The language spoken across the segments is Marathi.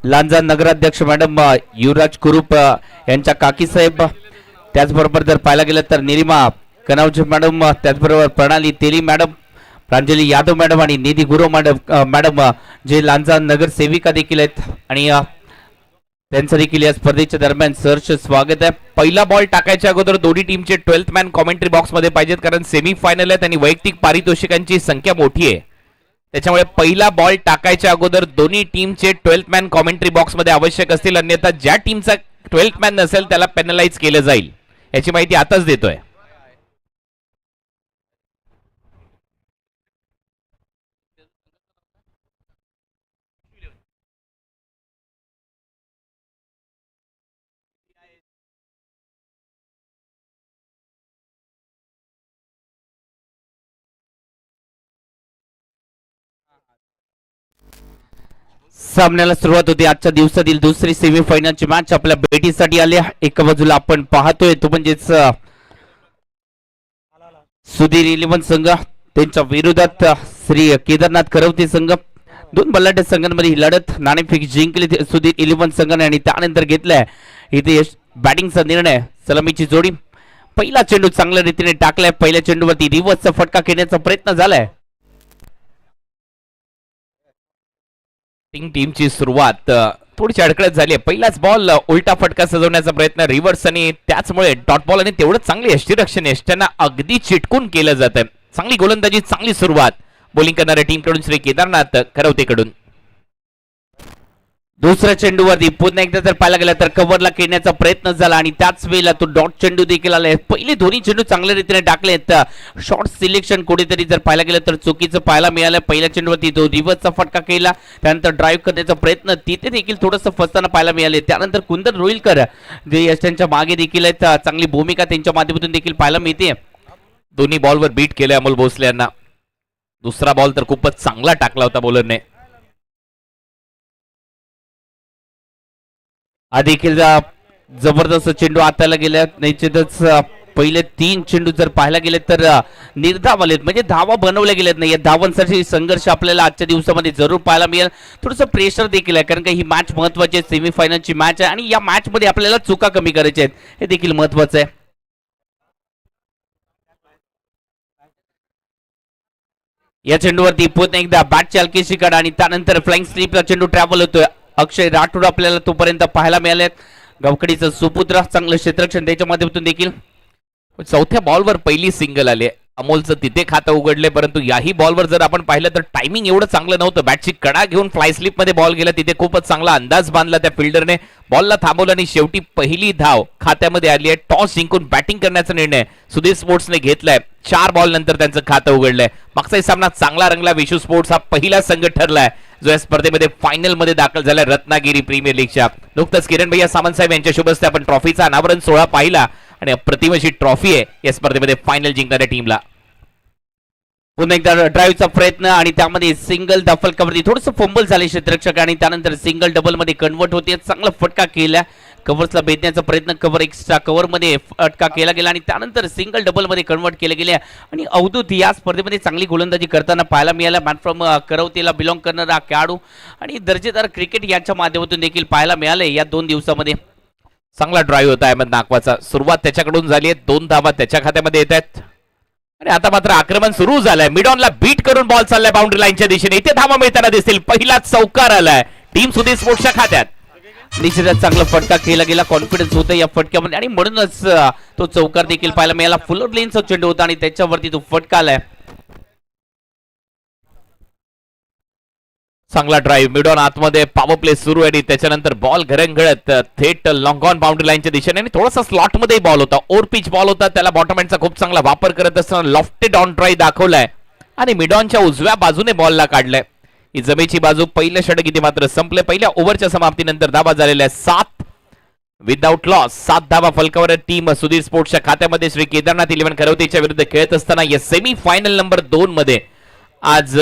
लांजा नगराध्यक्ष मॅडम युवराज कुरूप यांच्या काकी साहेब, त्याचबरोबर जर पाहायला गेलं तर निरिमा कनावजे मॅडम, त्याचबरोबर प्रणाली तेली मॅडम, प्रांजली यादव मॅडम आणि निधी गुरु मॅडम जे लांजा नगर सेविका देखील आहेत आणि त्यांचं देखील या स्पर्धेच्या दरम्यान सहर्ष स्वागत आहे. पहिला बॉल टाकायच्या अगोदर दोन्ही टीमचे 12th मॅन कॉमेंट्री बॉक्स मध्ये पाहिजेत, कारण सेमी फायनल आहेत आणि वैयक्तिक पारितोषिकांची संख्या मोठी आहे. त्याच्यामुळे पहिला बॉल टाकायच्या अगोदर दोन्ही टीमचे 12th मॅन कॉमेंट्री बॉक्स मध्ये आवश्यक असतील, अन्यथा ज्या टीमचा 12th मॅन नसेल त्याला पेनलाइज केलं जाईल. याची माहिती आताच देतोय. सामन्याला सुरुवात होती. आजच्या दिवसातील दुसरी सेमीफायनलची मॅच आपल्या भेटीसाठी आली. एका बाजूला आपण पाहतोय तो म्हणजेच सुधीर 11 संघ, त्यांच्या विरोधात श्री केदारनाथ करवते संघ. दोन बलाढ्य संघांमध्ये ही लढत. नाणेफेक जिंकली सुधीर 11 संघाने आणि त्यानंतर घेतलाय इथे बॅटिंगचा निर्णय. सलामीची जोडी. पहिला चेंडू चांगल्या रीतीने टाकलाय. पहिल्या चेंडूवरती रिव्हर्सचा फटका खेळण्याचा प्रयत्न झालाय. टीमची सुरुवात थोडीशी अडकळत झाली. पहिलाच बॉल उलटा फटका सजवण्याचा प्रयत्न रिव्हर्स आणि त्याचमुळे डॉट बॉल आणि तेवढं चांगली यष्टीरक्षण यष्ट्यांना अगदी चिटकून केलं जातं. चांगली गोलंदाजी, चांगली सुरुवात बॉलिंग करणाऱ्या टीमकडून श्री केदारनाथ करवतेकडून. दुसऱ्या चेंडूवरती पुन्हा एकदा जर पाहायला गेला तर कव्हरला खेळण्याचा प्रयत्न झाला आणि त्याच वेळेला तो डॉट चेंडू देखील आलाय. पहिले दोन्ही चेंडू चांगल्या रीतीने टाकलेत. शॉर्ट सिलेक्शन कुठेतरी जर पाहायला गेलं तर चुकीचं पाहायला मिळालं. पहिल्या चेंडूवरती तो रिव्हर्सचा फटका केला, त्यानंतर ड्राईव्ह करण्याचा प्रयत्न तिथे देखील थोडंसं फसताना पाहायला मिळाले. त्यानंतर कुंदन रोईलकर जे यशांच्या मागे देखील आहेत, चांगली भूमिका त्यांच्या माध्यमातून देखील पाहायला मिळते. दोन्ही बॉलवर बीट केले अमोल भोसले यांना. दुसरा बॉल तर खूपच चांगला टाकला होता बॉलरने. देखील जबरदस्त चेंडू हाताला गेल्या. निश्चितच पहिले 3 चेंडू जर पाहायला गेले तर निर्धाव आलेत, म्हणजे धावा बनवल्या गेल्यात नाही. या धावांसाठी संघर्ष आपल्याला आजच्या दिवसामध्ये जरूर पाहायला मिळेल. थोडंसं प्रेशर देखील आहे, कारण का ही मॅच महत्वाची आहे. सेमीफायनलची मॅच आहे आणि या मॅच मध्ये आपल्याला चुका कमी करायच्या आहेत, हे देखील महत्वाचं आहे. या चेंडूवरती पुन्हा एकदा बॅटची हलकीशी काढ आणि त्यानंतर फ्लाइंग स्लिपला चेंडू ट्रॅव्हल होतोय. अक्षय राठोड आपल्याला तोपर्यंत पाहायला मिळाले. गावकडीचं सुपुत्र चांगलं क्षेत्ररक्षण त्याच्या माध्यमातून देखील. चौथ्या बॉलवर पहिली सिंगल आली. अमोलचं तिथे खातं उघडले, परंतु याही बॉलवर जर आपण पाहिलं तर टायमिंग एवढं चांगलं नव्हतं. बॅटची कडा घेऊन फ्लाय स्लिप मध्ये बॉल गेला, तिथे खूपच चांगला अंदाज बांधला त्या फिल्डरने. बॉलला थांबवलं आणि शेवटी पहिली धाव खात्यामध्ये आली आहे. टॉस जिंकून बॅटिंग करण्याचा निर्णय सुधीर स्पोर्ट्सने घेतलाय. 4 बॉल नंतर त्यांचं खातं उघडलंय. मागचा सामना चांगला रंगला. विशू स्पोर्ट्स हा पहिला संघ ठरलाय जो या स्पर्धेमध्ये फायनल मध्ये दाखल झालाय रत्नागिरी प्रीमियर लीगच्या. नुकतंच किरण भैया सामंत साहेब यांच्या शुभ हस्ते आपण ट्रॉफीचा अनावरण सोहळा पाहिला आणि अप्रतिम अशी ट्रॉफी आहे या स्पर्धेमध्ये फायनल जिंकणाऱ्या टीमला. पुन्हा एकदा ड्राईव्हचा प्रयत्न आणि त्यामध्ये सिंगल दफल कव्हर. थोडंसं फंबल झाले क्षेत्ररक्षक आणि त्यानंतर सिंगल डबल मध्ये कन्वर्ट होते. चांगला फटका केला. कव्हर्सला भेटण्याचा प्रयत्न, कव्हर एक्स्ट्रा कव्हर मध्ये फटका केला गेला आणि त्यानंतर सिंगल डबल मध्ये कन्वर्ट केले गेले. आणि अवधूत या स्पर्धेमध्ये चांगली गोलंदाजी करताना पाहायला मिळाला. मॅन फ्रॉम करवतेला बिलॉंग करणारा खेळाडू आणि दर्जेदार क्रिकेट यांच्या माध्यमातून देखील पाहायला मिळाले. या 2 दिवसामध्ये चांगला ड्राईव्ह होता अहमद नाकवाचा. सुरुवात त्याच्याकडून झाली आहे. 2 धावा त्याच्या खात्यामध्ये येत आहेत आणि आता मात्र आक्रमण सुरू झालंय. मिडॉनला बीट करून बॉल चाललाय बाउंड्री लाईनच्या दिशेने. इथे धावा मिळताना दिसतील. पहिला चौकार आलाय टीम सुधीर स्पोर्ट्सच्या खात्यात. निश्चितच चांगला फटका केला गेला. कॉन्फिडन्स होतं या फटक्यामध्ये आणि म्हणूनच तो चौकार देखील पाहायला मिळाला. फुलर लेनचा चेंडू होता आणि त्याच्यावरती तो फटका आलाय. चांगला ड्राईव्ह. मिडॉन आतमध्ये पॉवर प्ले सुरू आहे आणि त्याच्यानंतर बॉल घरंगळत थेट लॉंग ऑन बाउंड्री लाईनच्या दिशेने आणि थोडासा स्लॉट मध्ये बॉल होता. ओव्हर पिच बॉल होता. त्याला बॉटम एंडचा खूप चांगला वापर करत असताना लॉफ्टेड ऑन ड्राईव्ह दाखवलाय आणि मिडॉनच्या उजव्या बाजूने बॉलला काढलाय. ही जमेची बाजू. पहिलं षटक इथे मात्र संपले. पहिल्या ओव्हरच्या समाप्तीनंतर धावा झालेल्या 7 विदाउट लॉस. 7 धावा फलकावर टीम सुधीर स्पोर्ट्सच्या खात्यामध्ये. श्री केदारनाथ 11 करवतेच्या विरुद्ध खेळत असताना या सेमी फायनल नंबर 2 मध्ये आज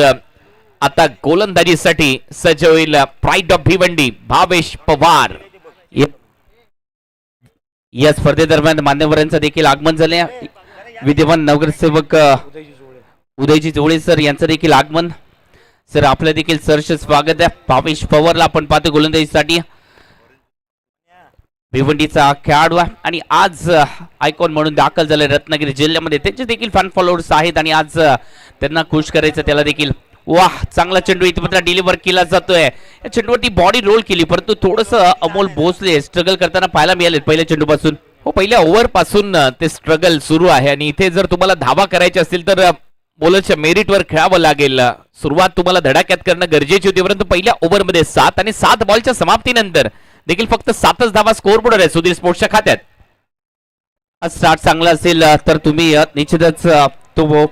आता गोलंदाजीसाठी सज्ज होईल प्राईड ऑफ भिवंडी भावेश पवार. या स्पर्धेदरम्यान मान्यवरांचं देखील आगमन झाले. विद्यमान नगरसेवक उदयजी जोळे सर यांचं देखील आगमन. सर आपलं देखील सरचे स्वागत आहे. भावेश पवारला आपण पाहतो गोलंदाजीसाठी. भिवंडीचा खेळाडू आहे आणि आज आयकॉन म्हणून दाखल झाले रत्नागिरी जिल्ह्यामध्ये. त्यांचे देखील फॅन फॉलोअर्स आहेत आणि आज त्यांना खुश करायचं त्याला देखील. वाह, चांगला चेंडू इथे मात्र डिलिव्हर केला जातोय. या चेंडूवरती बॉडी रोल केली, परंतु थोडस अमोल भोसले स्ट्रगल करताना पाहायला मिळाले पहिल्या चेंडू पासून. हो, पहिल्या ओव्हर पासून ते स्ट्रगल सुरू आहे आणि इथे जर तुम्हाला धावा करायची असतील तर बॉलरच्या मेरिटवर खेळावं लागेल. सुरुवात तुम्हाला धडाक्यात करणं गरजेची होती, परंतु पहिल्या ओव्हरमध्ये 7 आणि 7 बॉलच्या समाप्तीनंतर देखील फक्त 7च धावा स्कोर बोर्डवर आहे सुधीर स्पोर्ट्सच्या खात्यात. स्टार्ट चांगला असेल तर तुम्ही निश्चितच तो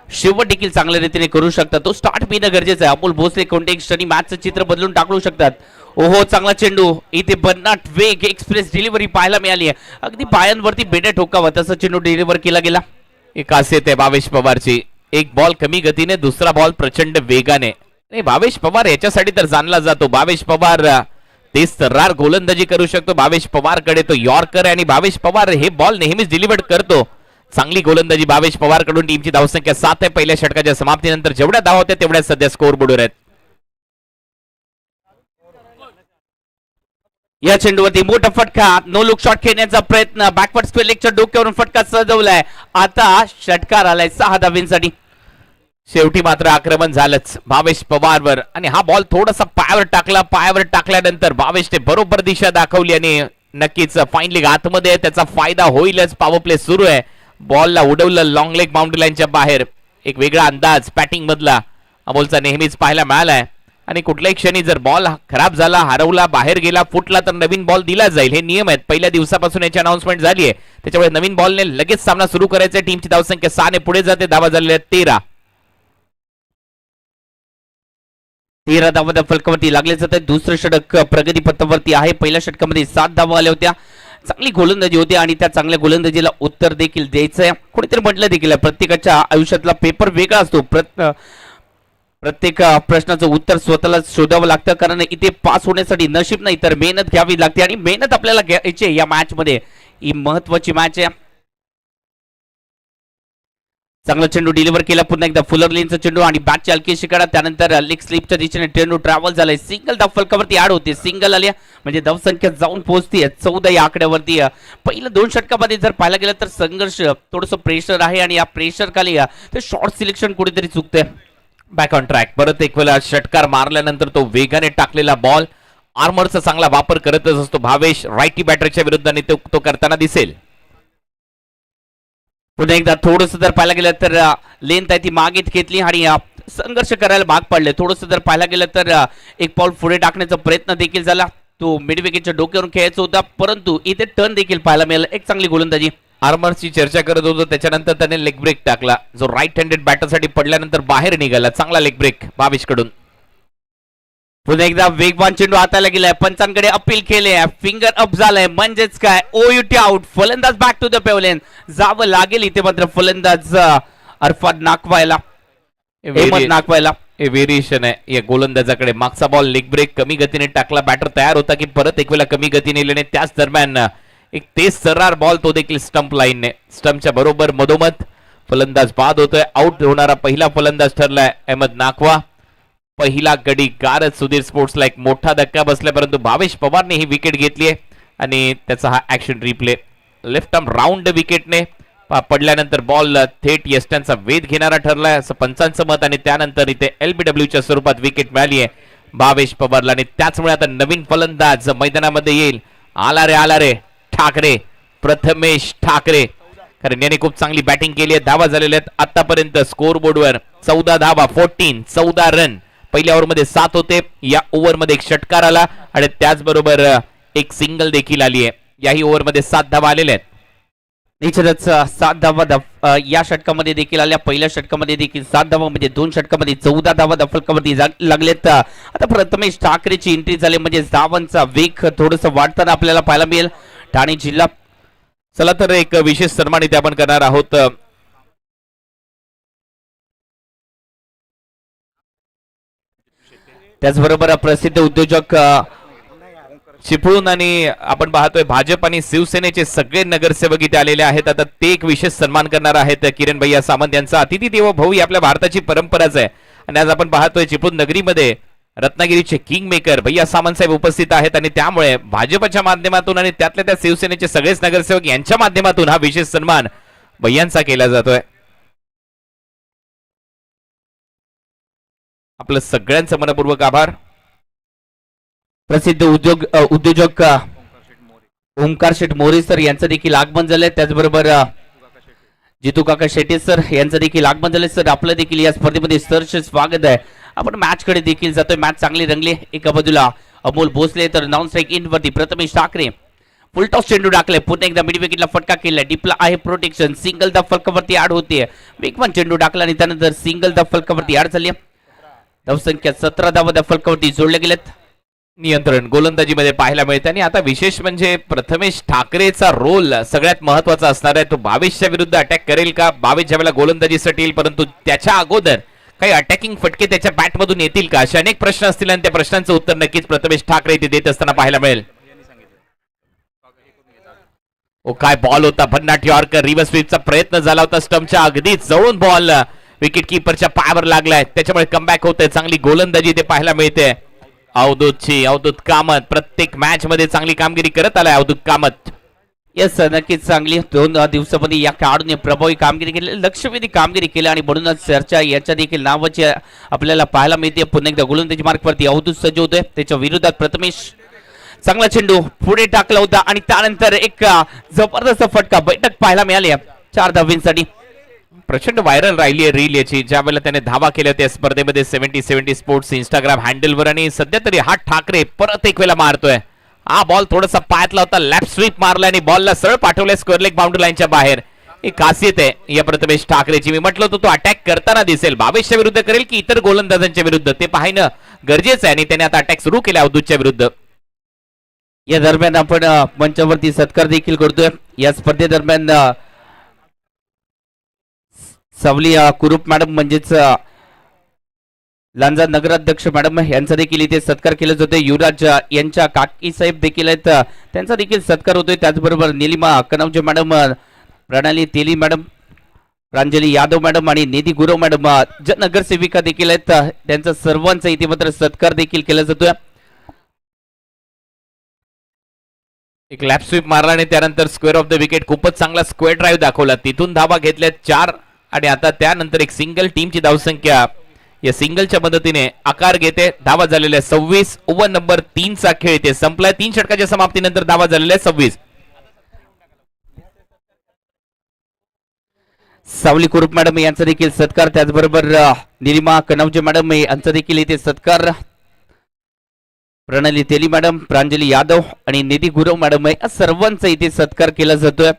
शेवट देखील चांगल्या रीतीने करू शकता. तो स्टार्ट मिळणं गरजेचं आहे. अमोल भोसले कोणत्याही क्षणी मॅचचं चित्र बदलून टाकू शकतात. ओहो, चांगला चेंडू इथे बन्नाट वेग एक्सप्रेस डिलिव्हरी पाहायला मिळाली आहे. अगदी पायांवरती बेड्या ठोकावा तसा चेंडू डिलिव्हर केला गेला. एक खासियत आहे भावेश पवारची, एक बॉल कमी गतीने, दुसरा बॉल प्रचंड वेगाने. नाही, भावेश पवार याच्यासाठी तर जाणला जातो. भावेश पवार ते सर्रार गोलंदाजी करू शकतो. भावेश पवार कडे तो यॉर्कर आहे आणि भावेश पवार हे बॉल नेहमीच डिलिव्हर करतो. चांगली गोलंदाजी भावेश पवार कडून. टीमची धावसंख्या 7 आहे. पहिल्या षटकाच्या समाप्तीनंतर जेवढ्या धावा होत्या तेवढ्या सध्या स्कोर बोर्डवर आहेत. या चेंडूवरती मोठा फटका, नो लुक शॉट खेळण्याचा प्रयत्न, बॅकवर्ड स्क्वेअर लेगच्या डोक्यावरून फटका सजवलाय. आता षटकार आलाय 6 धावींसाठी. शेवटी मात्र आक्रमण झालंच भावेश पवारवर आणि हा बॉल थोडासा पायावर टाकला. पायावर टाकल्यानंतर भावेशने बरोबर दिशा दाखवली आणि नक्कीच फाईन लेग आतमध्ये त्याचा फायदा होईलच. पॉवर प्ले सुरू आहे. बॉलला उडवलं लॉंग लेग बाउंड्री लाईनच्या बाहेर. एक वेगळा अंदाज बॅटिंग मधला अमोलचा नेहमीच पाहायला मिळालाय आणि कुठल्याही क्षणी जर बॉल खराब झाला, हरवला, बाहेर गेला, फुटला तर नवीन बॉल दिला जाईल. हे नियम आहेत. पहिल्या दिवसापासून याची अनाउन्समेंट झाली आहे. त्याच्यामुळे नवीन बॉलने लगेच सामना सुरू करायचा. टीमची धावसंख्या 6 ने पुढे जाते. धावा झालेल्या 13. 13 धावा फलकावरती लागले जाते. दुसरं षटक प्रगती पथावरती आहे. पहिल्या षटकामध्ये 7 धावा आल्या होत्या. चांगली गोलंदाजी होती आणि त्या चांगल्या गोलंदाजीला उत्तर देखील द्यायचंय. कोणीतरी म्हटलं देखील प्रत्येकाच्या आयुष्यातला पेपर वेगळा असतो. प्रत्येक प्रश्नाचं उत्तर स्वतःला शोधावं लागतं, कारण इथे पास होण्यासाठी नशीब नाही तर मेहनत घ्यावी लागते आणि मेहनत आपल्याला घ्यायची या मॅच मध्ये. ही महत्वाची मॅच आहे. चांगला चेंडू डिलिव्हर केला पुन्हा एकदा फुलर लेनचा चेंडू आणि बॅटची हलकी शिकारा. त्यानंतर लेग स्लिपच्या दिशेने चेंडू ट्रॅव्हल झालाय. सिंगल धाव फलकावरती ऍड होते. सिंगल आल्या म्हणजे धावसंख्या जाऊन पोहोचते 14 या आकड्यावरती. पहिल्या 2 षटकामध्ये जर पाहायला गेलं तर संघर्ष, थोडंसं प्रेशर आहे आणि या प्रेशर खाली ते शॉर्ट सिलेक्शन कुठेतरी चुकते. Back on track. परत एक वेळा षटकार मारल्यानंतर तो वेगाने टाकलेला बॉल. आर्मरचा चांगला वापर करतच असतो भावेश. राईटी बॅटरच्या विरुद्धाने तो करताना दिसेल. पुन्हा एकदा थोडंसं जर पाहायला गेलं तर लेंथ आहे ती मागेत घेतली आणि संघर्ष करायला भाग पडले. थोडंसं जर पाहायला गेलं तर एक पाऊल पुढे टाकण्याचा प्रयत्न देखील झाला. तो मिडविकेटच्या डोक्यावरून खेळायचा होता, परंतु इथे टर्न देखील पाहायला मिळाला. एक चांगली गोलंदाजी. आर्मरची चर्चा करत होतो त्याच्यानंतर त्याने लेग ब्रेक टाकला, जो राईट हँडेड बॅटरसाठी पडल्यानंतर बाहेर निघाला. चांगला लेग ब्रेक भावेश कडून. पुन्हा एकदा वेगवान चेंडू हाताला गेलाय. पंचांकडे अपील केले, फिंगर अप झालाय म्हणजेच काय ओयुटी आउट. फलंदाज बॅक टू द पेव्हलियन. जावं लागेल इथे मात्र फलंदाज अरफात नाकवायला, अहमद नाकवायला. हे व्हेरिएशन आहे या गोलंदाजाकडे. मागचा बॉल लेग ब्रेक कमी गतीने टाकला. बॅटर तयार होता की परत एक वेळा कमी गतीने नेल्याने त्याच दरम्यान एक तेज सर्रार बॉल तो देखील स्टंप लाईनने. स्टंपच्या बरोबर मधोमध फलंदाज बाद होतोय. आउट होणारा पहिला फलंदाज ठरलाय अहमद नाकवा. पहिला गडी गारच सुधीर स्पोर्ट्सला एक मोठा धक्का बसलाय, परंतु भावेश पवारने ही विकेट घेतली आहे आणि त्याचा हा action replay. Left arm round विकेटने पडल्यानंतर बॉल थेट यष्ट्यांचा वेध घेणारा ठरलाय असं पंचांचं मत आणि त्यानंतर इथे LBWच्या स्वरूपात विकेट मिळाली आहे भावेश पवारला आणि त्याचमुळे आता नवीन फलंदाज मैदानामध्ये येईल. आला रे ठाकरे, प्रथमेश ठाकरे, कारण याने खूप चांगली बॅटिंग केली आहे. धावा झालेल्या आहेत आतापर्यंत स्कोर बोर्डवर 14 धावा, 14 रन. पहिल्या ओव्हरमध्ये 7 होते. या ओव्हरमध्ये एक षटकार आला आणि त्याचबरोबर एक सिंगल देखील आली आहे. याही ओव्हरमध्ये 7 धावा आलेल्या आहेत. निश्चितच 7 धावा या षटकामध्ये देखील आल्या. पहिल्या षटकामध्ये देखील 7 धावा म्हणजे 2 षटकामध्ये 14 धावा फलकावरती लागलेत. आता प्रथमेश ठाकरेची एंट्री झाली म्हणजे धावांचा वेग थोडस वाढताना आपल्याला पाहायला मिळेल. ठाणे जिल्हा. चला तर एक विशेष सन्मान इथे आपण करणार आहोत. त्याचबरोबर प्रसिद्ध उद्योजक चिपळूण आणि आपण पाहतोय भाजप आणि शिवसेनेचे सगळे नगरसेवक इथे आलेले आहेत. आता ते एक विशेष सन्मान करणार आहेत. किरण भैया सामंत यांचा अतिथी देवो भव ही आपल्या भारताची परंपराच आहे. आणि आज आपण पाहतोय चिपळूण नगरीमध्ये रत्नागिरीचे किंग मेकर भैया सामंत साहेब उपस्थित आहेत आणि त्यामुळे भाजपच्या माध्यमातून आणि त्यातल्या त्या शिवसेनेचे सगळेच नगरसेवक यांच्या माध्यमातून हा विशेष सन्मान भैयांचा केला जातोय. आपलं सगळ्यांचं मनपूर्वक आभार. प्रसिद्ध उद्योजक ओमकार शेठ मोरे सर यांचं देखील आगमन झालंय. त्याचबरोबर जितू काका शेट्टी सर यांचं देखील आगमन झालंय. सर आपलं देखील या स्पर्धेमध्ये सहर्ष स्वागत आहे. आपण मॅच कडे देखील जातोय. मॅच चांगली रंगली. एका बाजूला अमोल भोसले तर नॉन स्ट्राईक इन वरती प्रथमेश ठाकरे फुल टॉस चेंडू टाकले. पुन्हा एकदा मिड विकेटला फटका केला. डीपला आहे प्रोटेक्शन. सिंगल द फलकावरती ऍड होते. वेगवान चेंडू टाकला आणि त्यानंतर सिंगल द फलकावरती ऍड झाली. धावसंख्या 17 धावा द फलकावरती जोडले गेलेत. नियंत्रण गोलंदाजीमध्ये पाहायला मिळते आणि आता विशेष म्हणजे प्रथमेश ठाकरेचा रोल सगळ्यात महत्वाचा असणार आहे. तो 22च्या विरुद्ध अटॅक करेल का? 22 ज्या वेळेला गोलंदाजीसाठी येईल परंतु त्याच्या अगोदर काही अटॅकिंग फटके त्याच्या बॅट मधून येतील का असे अनेक प्रश्न असतील आणि त्या प्रश्नांचं उत्तर नक्कीच प्रथमेश ठाकरे इथे देत असताना पाहायला मिळेल. ओ काय बॉल होता. भन्नाट यॉर्कर रिव्हर्स स्वीपचा प्रयत्न झाला होता. स्टंपच्या अगदीच जवळून बॉल विकेट किपरच्या पायावर लागलाय. त्याच्यामुळे कमबॅक होतंय. चांगली गोलंदाजी इथे पाहायला मिळते अवधूत कामत प्रत्येक मॅच मध्ये चांगली कामगिरी करत आलाय अवधूत कामत. येस नक्कीच चांगली 2 दिवसामध्ये या खेळाडूने प्रभावी कामगिरी केली. लक्षवेधी कामगिरी केली आणि म्हणूनच चर्चा याच्या देखील नावाची आपल्याला पाहायला मिळते. पुन्हा एकदा गोलंदाजी मार्गवरती अवधूत सज्ज होतोय. त्याच्या विरोधात प्रथमेश चांगला चेंडू पुढे टाकला होता आणि त्यानंतर एक जबरदस्त फटका बैठक पाहायला मिळाली 4 धावांसाठी. प्रचंड व्हायरल राहिली आहे रील याची ज्या वेळेला त्याने धावा केल्या त्या स्पर्धेमध्ये 70 स्पोर्ट्स इंस्टाग्राम हँडलवर. आणि सध्या तरी हा ठाकरे परत एक वेळा मारतोय. हा बॉल थोडासा पायातला होता. लॅप स्वीप मारला आणि बॉलला सरळ पाठवलाय स्क्वेअर लेग बाउंड्री लाईनच्या बाहेर. एक खासियत आहे या प्रथमेश ठाकरेची. मी म्हटलं होतं तो अटॅक करताना दिसेल. 22च्या विरुद्ध करेल की इतर गोलंदाजांच्या विरुद्ध ते पाहणं गरजेचं आहे आणि त्याने आता अटॅक सुरू केला अवधूतच्या विरुद्ध. या दरम्यान आपण मंचावरती सत्कार देखील करतोय. या स्पर्धेदरम्यान सावली कुरूप मॅडम म्हणजेच लांजा नगराध्यक्ष मॅडम यांचा देखील इथे सत्कार केला जातोय. युवराज यांच्या काकी साहेब देखील आहेत त्यांचा देखील सत्कार होतोय. त्याचबरोबर निलिमा कनवजे मॅडम प्रणाली तेली मॅडम प्रांजली यादव मॅडम आणि निधी गुरव मॅडम नगरसेविका देखील आहेत. त्यांचा सर्वांचा इथे मात्र सत्कार देखील केला जातोय. एक लॅप स्वीप मारला आणि त्यानंतर स्क्वेअर ऑफ द विकेट खूपच चांगला स्क्वेअर ड्राईव्ह दाखवला. तिथून धावा घेतल्यात 4 आणि आता त्यानंतर एक सिंगल टीमची धावसंख्या या सिंगलच्या मदतीने आकार घेते. धावा झालेल्या 26. ओव्हर नंबर 3 चा खेळ इथे संपलाय. 3 षटकाच्या समाप्तीनंतर धावा झालेल्या 26. सावली कुरूप मॅडम यांचा देखील सत्कार. त्याचबरोबर निलिमा कनवजे मॅडम यांचा देखील इथे सत्कार. प्रणाली तेली मॅडम प्रांजली यादव आणि निधी गुरव मॅडम या सर्वांचा इथे सत्कार केला जातोय.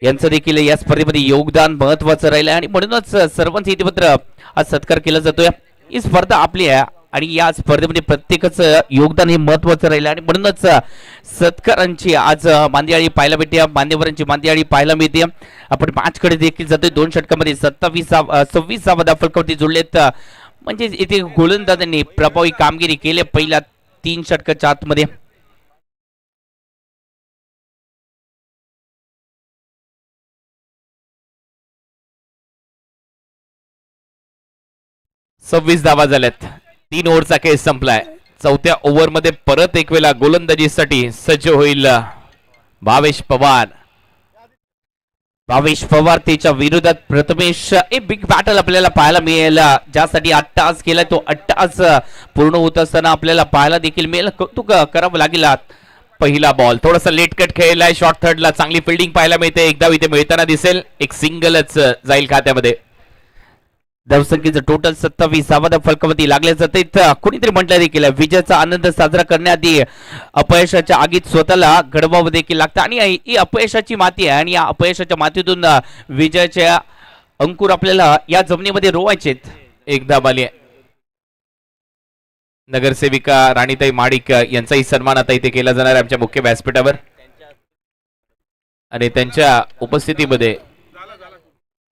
यांचं देखील या स्पर्धेमध्ये योगदान महत्वाचं राहिलं आणि म्हणूनच सर्वांचा इथे मात्र आज सत्कार केला जातोय. ही स्पर्धा आपली आहे आणि या स्पर्धेमध्ये प्रत्येकाचं योगदान हे महत्वाचं राहिलं आणि म्हणूनच सत्कारांची आज मांदियाळी पाहायला मिळते. मान्यवरांची मांदियाळी पाहायला मिळते. आपण मॅच कडे देखील जातोय. 2 षटकामध्ये 26 फलकावरती जोडलेत. म्हणजे इथे गोलंदाजांनी प्रभावी कामगिरी केली पहिल्या 3 षटकाच्या आतमध्ये. सव्वीस धावा झाल्यात. 3 ओव्हरचा खेळ संपलाय. 4थ्या ओव्हरमध्ये परत एक वेळा गोलंदाजीसाठी सज्ज होईल भावेश पवार. भावेश पवार त्याच्या विरोधात प्रथमेश. एक बिग बॅटल आपल्याला पाहायला मिळेल ज्यासाठी 8 तास केला. तो 8 तास पूर्ण होत असताना आपल्याला पाहायला देखील मिळेल. कौतुक करावं लागेल. पहिला बॉल थोडासा लेट कट खेळलाय. शॉर्ट थर्डला चांगली फिल्डिंग पाहायला मिळते. एकदा इथे मिळताना दिसेल. एक सिंगलच जाईल खात्यामध्ये. धावसंख्येचं टोटल 27. फलकावरती लागले जाते. कोणीतरी म्हटलं देखील विजयाचा आनंद साजरा करण्याआधी अपयशाच्या आगीत स्वतःला घडवावं देखील लागतं आणि ही अपयशाची माती आहे आणि या अपयशाच्या मातीतून विजयाच्या अंकुर आपल्याला या जमिनीमध्ये रोवायचे. एकदा बाली नगरसेविका राणीताई माडिक यांचाही सन्मान आता इथे केला जाणार आहे आमच्या मुख्य व्यासपीठावर आणि त्यांच्या उपस्थितीमध्ये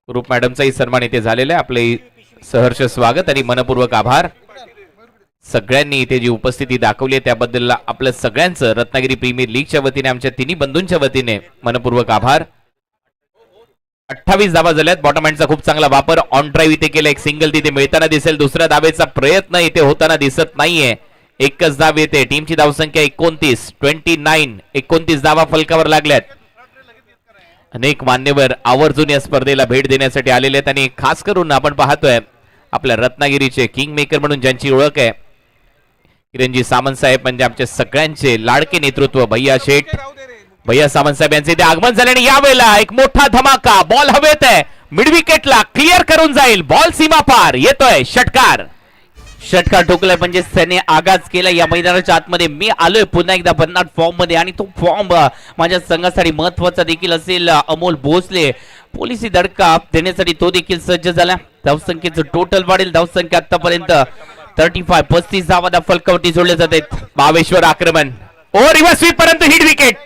ग्रुप मॅडमचाही सन्मान इथे झालेला आहे. आपले सहर्ष स्वागत आणि मनपूर्वक आभार. सगळ्यांनी इथे जी उपस्थिती दाखवली आहे त्याबद्दल आपल्या सगळ्यांचं रत्नागिरी प्रीमियर लीगच्या वतीने आमच्या तिन्ही बंधूंच्या वतीने मनपूर्वक आभार. 28 धावा झाल्यात. बॉटम हँडचा खूप चांगला वापर. ऑन ड्राईव्ह इथे केला. एक सिंगल तिथे मिळताना दिसेल. दुसऱ्या धावेचा प्रयत्न इथे होताना दिसत नाहीये. एकच धाव येते. टीमची धावसंख्या 29 धावा फलकावर लागल्यात. अनेक मान्यवर आवर्जून या स्पर्धेला भेट देण्यासाठी आलेले आहेत आणि खास करून आपण पाहतोय आपल्या रत्नागिरीचे किंग मेकर म्हणून ज्यांची ओळख आहे किरणजी सामंत साहेब म्हणजे आमच्या सगळ्यांचे लाडके नेतृत्व भैया शेठ भैया सामंत साहेब यांचे इथे आगमन झाले आणि यावेळेला एक मोठा धमाका. बॉल हवेत आहे. मिड विकेटला क्लिअर करून जाईल. बॉल सीमा पार येतोय. षटकार ठोकलाय म्हणजे त्याने आगाज केला या मैदानाच्या आतमध्ये. मी आलोय पुन्हा एकदा भन्नाट फॉर्म मध्ये आणि तो फॉर्म माझ्या संघासाठी महत्वाचा देखील असेल. अमोल भोसले पोलिसी धडका देण्यासाठी तो देखील सज्ज झाला. धावसंख्येचं टोटल वाढेल. धावसंख्या आतापर्यंत 35 धावा फलकावरती जोडले जातात. बावेश्वर आक्रमण ओ रिव्हर्स स्वीप पर्यंत hit wicket.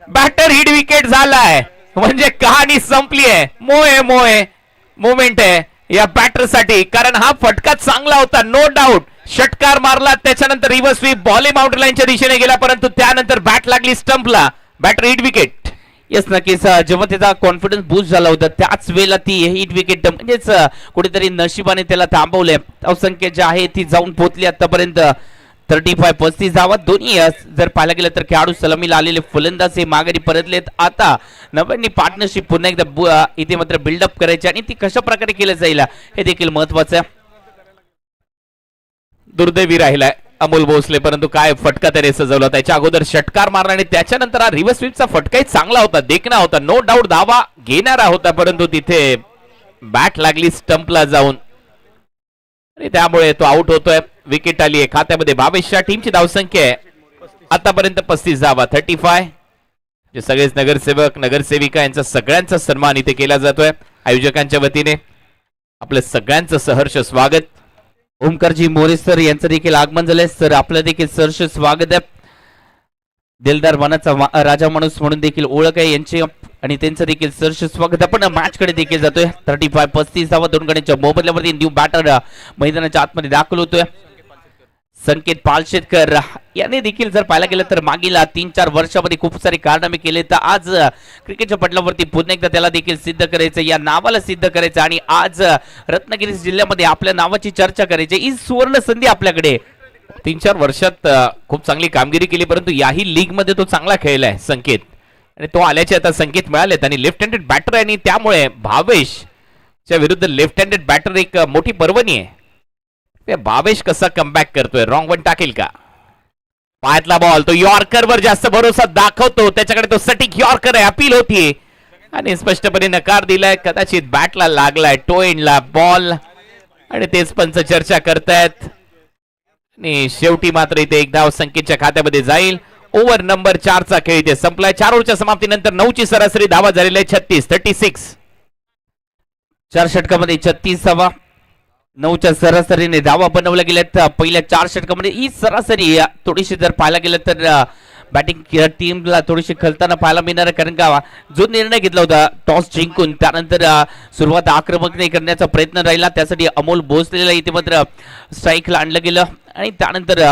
Batter hit wicket झालाय म्हणजे कहाणी संपली आहे. मोहे मोमेंट आहे या बॅटर साठी कारण हा फटका चांगला होता नो डाऊट. षटकार मारला त्याच्यानंतर रिव्हर्स स्वीप बॉल बाउंड्री लाईनच्या दिशेने गेला परंतु त्यानंतर बॅट लागली स्टंपला. Batter hit wicket. येस नक्कीच जेव्हा त्याचा कॉन्फिडन्स बूस्ट झाला होता त्याच वेळेला ती हिट विकेट म्हणजेच कुठेतरी नशिबाने त्याला थांबवले. धावसंख्या जी आहे ती जाऊन पोहोचली आतापर्यंत 35 धावा. दोन्ही जर पाहायला गेलं तर खेळाडू सलामीला आलेले फलंदाज हे माघारी परतलेत. आता नव्याने पार्टनरशिप पुन्हा एकदा इथे मात्र बिल्डअप करायची आणि ती कशा प्रकारे केलं जाईल हे देखील महत्वाचं आहे. दुर्दैवी राहिलाय अमोल भोसले परंतु काय फटका त्याने सजवला. त्याच्या अगोदर षटकार मारला आणि त्याच्यानंतर हा रिव्हर्स स्वीपचा फटकाही चांगला होता. देखणा होता नो डाऊट. धावा घेणारा होता परंतु तिथे बॅट लागली स्टंपला जाऊन आणि त्यामुळे तो आउट होतोय. विकेट आली आहे खात्यामध्ये. 22 टीमची धावसंख्या आहे आतापर्यंत 35 धावा. 35 जे सगळेच नगरसेवक नगरसेविका यांचा सगळ्यांचा सन्मान इथे केला जातोय. आयोजकांच्या वतीने आपलं सगळ्यांचं सहर्ष स्वागत. ओमकारजी मोरे सर यांचं देखील आगमन झालंय. सर आपलं देखील सहर्ष स्वागत आहे. दिलदार मनाचा राजा माणूस म्हणून देखील ओळख आहे यांची आणि त्यांचं देखील सहर्ष स्वागत. आपण मॅच कडे देखील जातोय. 35 धावा दोन गड्यांच्या मोबदल्यावरती न्यू बॅटर मैदानाच्या आतमध्ये दाखल होतोय. संकेत पालशेतकर याने देखील जर पाहायला गेलं तर मागील 3-4 वर्षामध्ये खूप सारे कारनामे केले तर आज क्रिकेटच्या पटलावरती पुन्हा एकदा त्याला देखील सिद्ध करायचं या नावाला सिद्ध करायचं आणि आज रत्नागिरी जिल्ह्यामध्ये आपल्या नावाची चर्चा करायची ही सुवर्ण संधी आपल्याकडे. 3-4 वर्षात खूप चांगली कामगिरी केली परंतु याही लीग मध्ये तो चांगला खेळलाय संकेत आणि तो आल्याचे आता संकेत मिळालेत आणि लेफ्ट हँडेड बॅटर आहे आणि त्यामुळे भावेशच्या विरुद्ध लेफ्ट हँडेड बॅटर एक मोठी पर्वणी आहे. भावेश कसा कमबॅक करतोय. रॉंग वन टाकेल का. पायातला बॉल तो यॉर्कर वर जास्त भरोसा दाखवतो. त्याच्याकडे तो सटीक यॉर्कर आहे. अपील होतीये आणि स्पष्टपणे नकार दिलाय. कदाचित बॅटला लागलाय टो एंडला बॉल आणि तेच पंच चर्चा करतायत आणि शेवटी मात्र इथे एक धाव संकेतच्या खात्यामध्ये जाईल. ओव्हर नंबर 4 चा खेळ इथे संपलाय. 4 ओव्हरच्या समाप्तीनंतर 9ची सरासरी धावा झालेली आहे 36. 4 षटकामध्ये 36 धावा. 9च्या सरासरीने धावा बनवल्या गेल्यात. पहिल्या 4 षटकामध्ये ही सरासरी थोडीशी जर पाहायला गेलं तर बॅटिंग टीमला थोडीशी खलताना पाहायला मिळणार कारण का जो निर्णय घेतला होता टॉस जिंकून त्यानंतर सुरुवात आक्रमक करण्याचा प्रयत्न राहिला त्यासाठी अमोल भोसलेला इथे मात्र स्ट्राईकला आणलं गेलं आणि त्यानंतर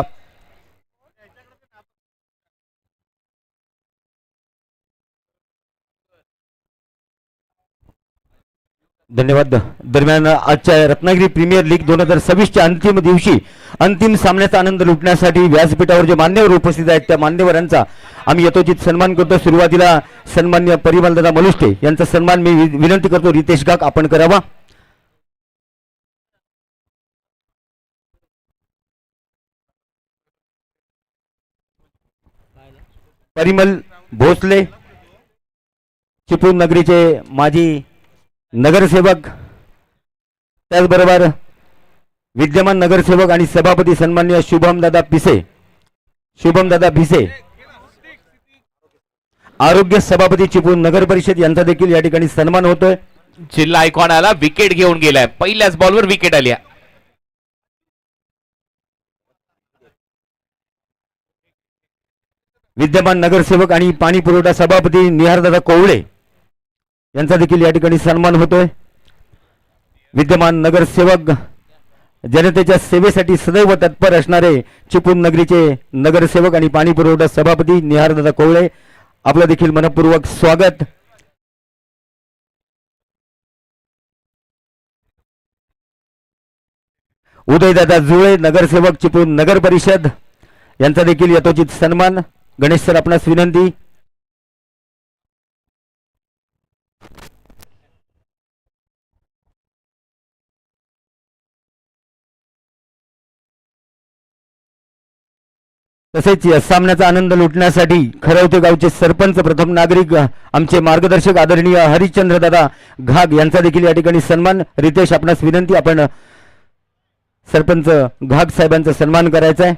धन्यवाद. दरम्यान आजच्या रत्नागिरी प्रीमियर लीग 2026च्या अंतिम दिवशी अंतिम सामन्याचा आनंद लुटण्यासाठी व्यासपीठावर जे मान्यवर उपस्थित आहेत त्या मान्यवरांचा आम्ही यथोचित सन्मान करतो. सुरुवातीला सन्मान्य परिमलदादा मलुष्टे यांचा सन्मान मी विनंती करतो रितेश गाक आपण करावा. परिमल भोसले चिपळूण नगरीचे माजी नगरसेवक त्याचबरोबर विद्यमान नगरसेवक आणि सभापती सन्मान्य शुभमदादा भिसे आरोग्य सभापती चिपळूण नगर परिषद यांचा देखील या ठिकाणी सन्मान होतोय. जिल्हा आयकॉन आला विकेट घेऊन गेलाय. पहिल्याच बॉलवर विकेट आली. विद्यमान नगरसेवक आणि पाणी पुरवठा सभापती निहारदादा कोवळे यांचा देखील या ठिकाणी सन्मान होतोय. विद्यमान नगरसेवक जनतेच्या सेवेसाठी सदैव तत्पर असणारे चिपळूण नगरीचे नगरसेवक आणि पाणी पुरवठा सभापती निहारदादा कोवळे आपलं देखील मनपूर्वक स्वागत. उदयदादा जुळे नगरसेवक चिपळूण नगर परिषद यांचा देखील यथोचित सन्मान. गणेश सर आपणास विनंती. तसेच या सामन्याचा आनंद लुटण्यासाठी खरवते गावचे सरपंच प्रथम नागरिक आमचे मार्गदर्शक आदरणीय हरिश्चंद्र दादा घाग यांचा देखील या ठिकाणी सन्मान. रितेश आपणास विनंती, आपण सरपंच घाग साहेबांचा सन्मान करायचा आहे.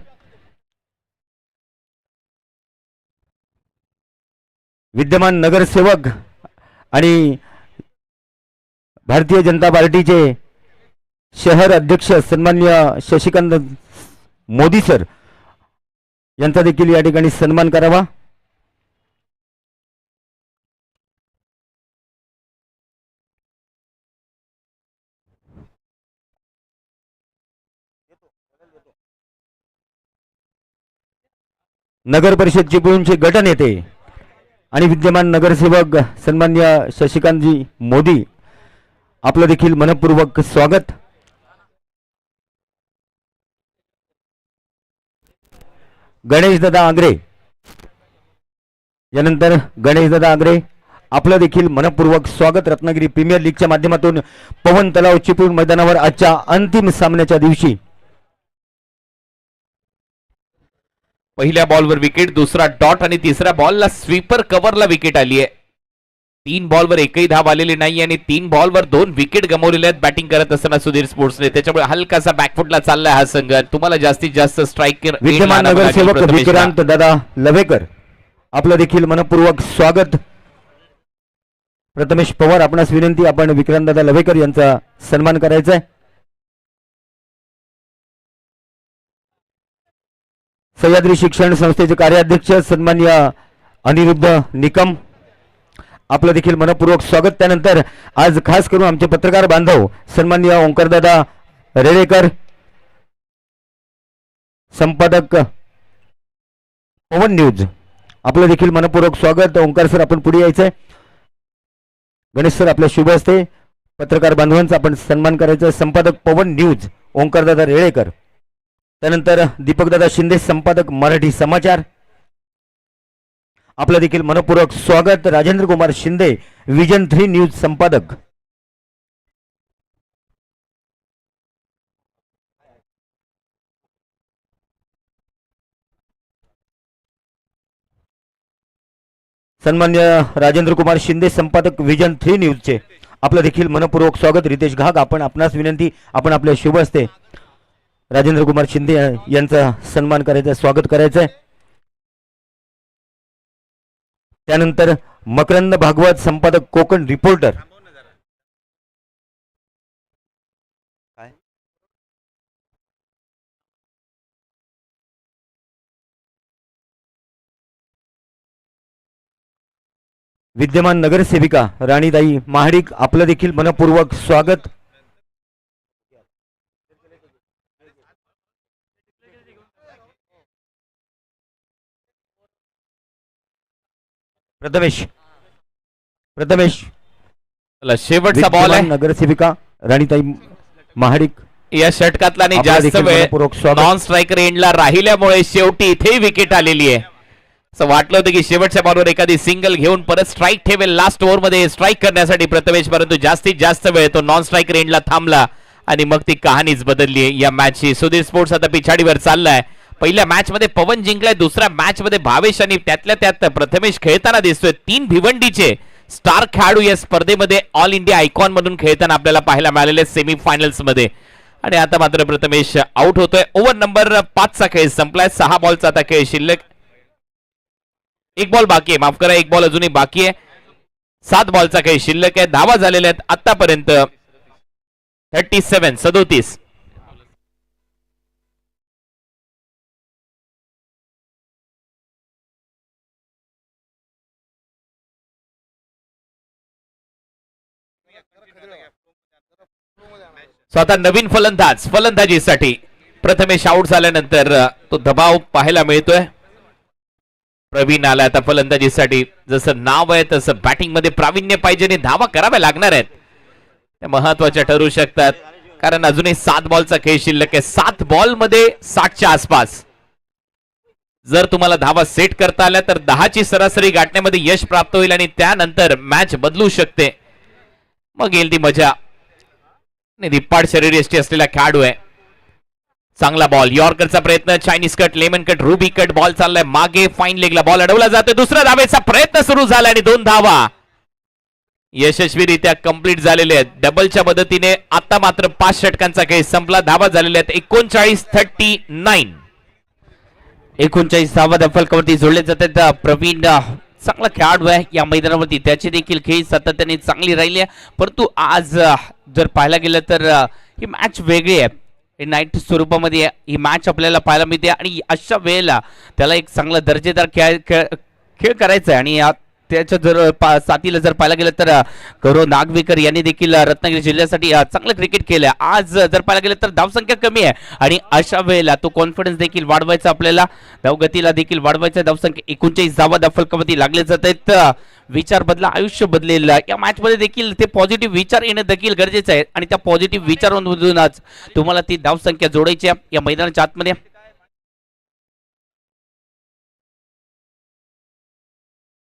विद्यमान नगरसेवक आणि भारतीय जनता पार्टीचे शहर अध्यक्ष सन्मान्य शशिकांत मोदी सर यांचा देखील या ठिकाणी सन्मान करावा. नगर परिषद चिपळूणचे गटनेते आणि विद्यमान नगरसेवक सन्मान्य शशिकांतजी मोदी आपलं देखील मनपूर्वक स्वागत. गणेशदादा आंग्रे यानंतर गणेशदादा आंग्रे आपलं देखील मनपूर्वक स्वागत. रत्नागिरी प्रीमियर लीगच्या माध्यमातून पवन तलाव चिपळूण मैदानावर आजच्या अंतिम सामन्याच्या दिवशी पहिल्या बॉलवर विकेट, दुसरा डॉट आणि तिसऱ्या बॉलला स्वीपर कव्हरला विकेट आली आहे. 3 बॉलवर एकही धाव आलेली नाही आणि 3 बॉलवर 2 विकेट गमावलेले आहेत बॅटिंग करत असताना सुधीर स्पोर्ट्सने. त्याच्यामुळे हलकासा बॅकफुटला चाललाय हा संघ. तुम्हाला जास्तीत जास्त स्ट्राईक. विद्यमान नगरसेवक विक्रांत दादा लवेकर आपलं देखील मनपूर्वक स्वागत. प्रथमेश पवार आपणास विनंती, आपण विक्रांत दादा लवेकर यांचा सन्मान करायचा आहे. सह्याद्री शिक्षण संस्थेचे कार्याध्यक्ष सन्मान्य अनिरुद्ध निकम आपलं देखील मनपूर्वक स्वागत. त्यानंतर आज खास करून आमचे पत्रकार बांधव सन्मान्य ओंकारदादा रेडेकर, संपादक पवन न्यूज आपलं देखील मनपूर्वक स्वागत. ओंकार सर आपण पुढे यायचंय. गणेश सर आपल्या शुभ हस्ते पत्रकार बांधवांचा आपण सन्मान करायचा. संपादक पवन न्यूज ओंकारदादा रेडेकर. त्यानंतर दीपकदादा शिंदे संपादक मराठी समाचार आपलं देखील मनपूर्वक स्वागत. राजेंद्र कुमार शिंदे विजन 3 न्यूज संपादक. सन्मान्य राजेंद्र कुमार शिंदे संपादक विजन 3 न्यूजचे आपलं देखील मनपूर्वक स्वागत. रितेश घाग आपण आपणास विनंती, आपण आपल्या शुभ हस्ते राजेंद्र कुमार शिंदे यांचा सन्मान करायचा, स्वागत करायचं आहे. त्यानंतर मकरंद भागवत संपादक कोकण रिपोर्टर विद्यमान नगरसेविका राणीताई महाडिक आपलं देखील मनपूर्वक स्वागत. प्रथमेश शेवटचा बॉल आहे. नगरसेविका राणीताई महाडिक या षटकातला आणि जास्त वेळ नॉन स्ट्रायकर एंडला राहिल्यामुळे शेवटी इथे विकेट आलेली आहे. असं वाटलं होतं की शेवटच्या बॉलवर एखादी सिंगल घेऊन परत स्ट्राईक ठेवेल लास्ट ओव्हर मध्ये स्ट्राईक करण्यासाठी प्रथमेश, परंतु जास्तीत जास्त वेळ तो नॉन स्ट्रायकर एंडला थांबला आणि मग ती कहाणीच बदलली आहे या मॅचची. सुधीर स्पोर्ट्स आता पिछाडीवर चाललाय. पहिल्या मॅच मध्ये पवन जिंकलाय, दुसऱ्या मॅच मध्ये भावेश आणि त्यातल्या त्यात प्रथमेश खेळताना दिसतोय. 3 भिवंडीचे स्टार खेळाडू या स्पर्धेमध्ये ऑल इंडिया आयकॉन म्हणून खेळताना आपल्याला पाहायला मिळालेले सेमी फायनल्स मध्ये. आणि आता मात्र प्रथमेश आउट होतोय. ओव्हर नंबर 5 चा खेळ संपलाय. 6 बॉलचा आता खेळ शिल्लक. 1 बॉल बाकी आहे, माफ करा, 1 बॉल अजूनही बाकी आहे. 7 बॉलचा खेळ शिल्लक आहे. धावा झालेल्या आहेत आतापर्यंत 37. आता नवीन फलंदाजीसाठी प्रथमेश आउट झाल्यानंतर तो दबाव पाहायला मिळतोय. प्रवीण आला आता फलंदाजीसाठी. जसं नाव आहे तसं बॅटिंग मध्ये प्रावीण्य पाहिजे आणि धावा कराव्या लागणार आहेत. त्या महत्वाच्या ठरू शकतात, कारण अजूनही 7 बॉलचा खेळ शिल्लक आहे. 7 बॉल मध्ये 60च्या आसपास. जर तुम्हाला धावा सेट करता आल्या तर 10ची सरासरी गाठण्यामध्ये यश प्राप्त होईल आणि त्यानंतर मॅच बदलू शकते. मग येईल ती मजा. रिपाड शरीरयष्टी असलेला खेळाडू आहे. चांगला बॉल, यॉर्करचा प्रयत्न, Chinese cut, lemon cut, ruby cut, ball चाललाय मागे, फाईन लेगला बॉल अडवला जातोय. दुसऱ्या धावेचा प्रयत्न सुरू झाला आणि 2 धावा यशस्वीरित्या कंप्लीट झालेले आहेत. डबलच्या मदतीने आता मात्र 5 षटकांचा खेळ संपला. धावा झालेल्या आहेत 39-39. 39 धावा फलकावरती जोडले जातात. प्रवीण चांगला खेळाडू आहे या मैदानावरती, त्याची देखील खेळी सातत्याने चांगली राहिली आहे. परंतु आज जर पाहायला गेलं तर ही मॅच वेगळी आहे. नाईट स्वरूपामध्ये ही मॅच आपल्याला पाहायला मिळते आणि अशा वेळेला त्याला एक चांगला दर्जेदार खेळ करायचा आहे. आणि त्याच्या जर साथीला जर पाहायला गेलं तर गौरव नागवेकर यांनी देखील रत्नागिरी जिल्ह्यासाठी चांगलं क्रिकेट केलं. आज जर पाहायला गेलं तर धावसंख्या कमी आहे आणि अशा वेळेला तो कॉन्फिडन्स देखील वाढवायचा, आपल्याला धावगतीला देखील वाढवायचा. धावसंख्या 39 धावा फलकावरती लागले जात आहेत. विचार बदला आयुष्य बदलेल. या मॅच मध्ये देखील ते पॉझिटिव्ह विचार येणं देखील गरजेचं आहे आणि त्या पॉझिटिव्ह विचारांमधूनच तुम्हाला ती धावसंख्या जोडायची आहे या मैदानाच्या आतमध्ये.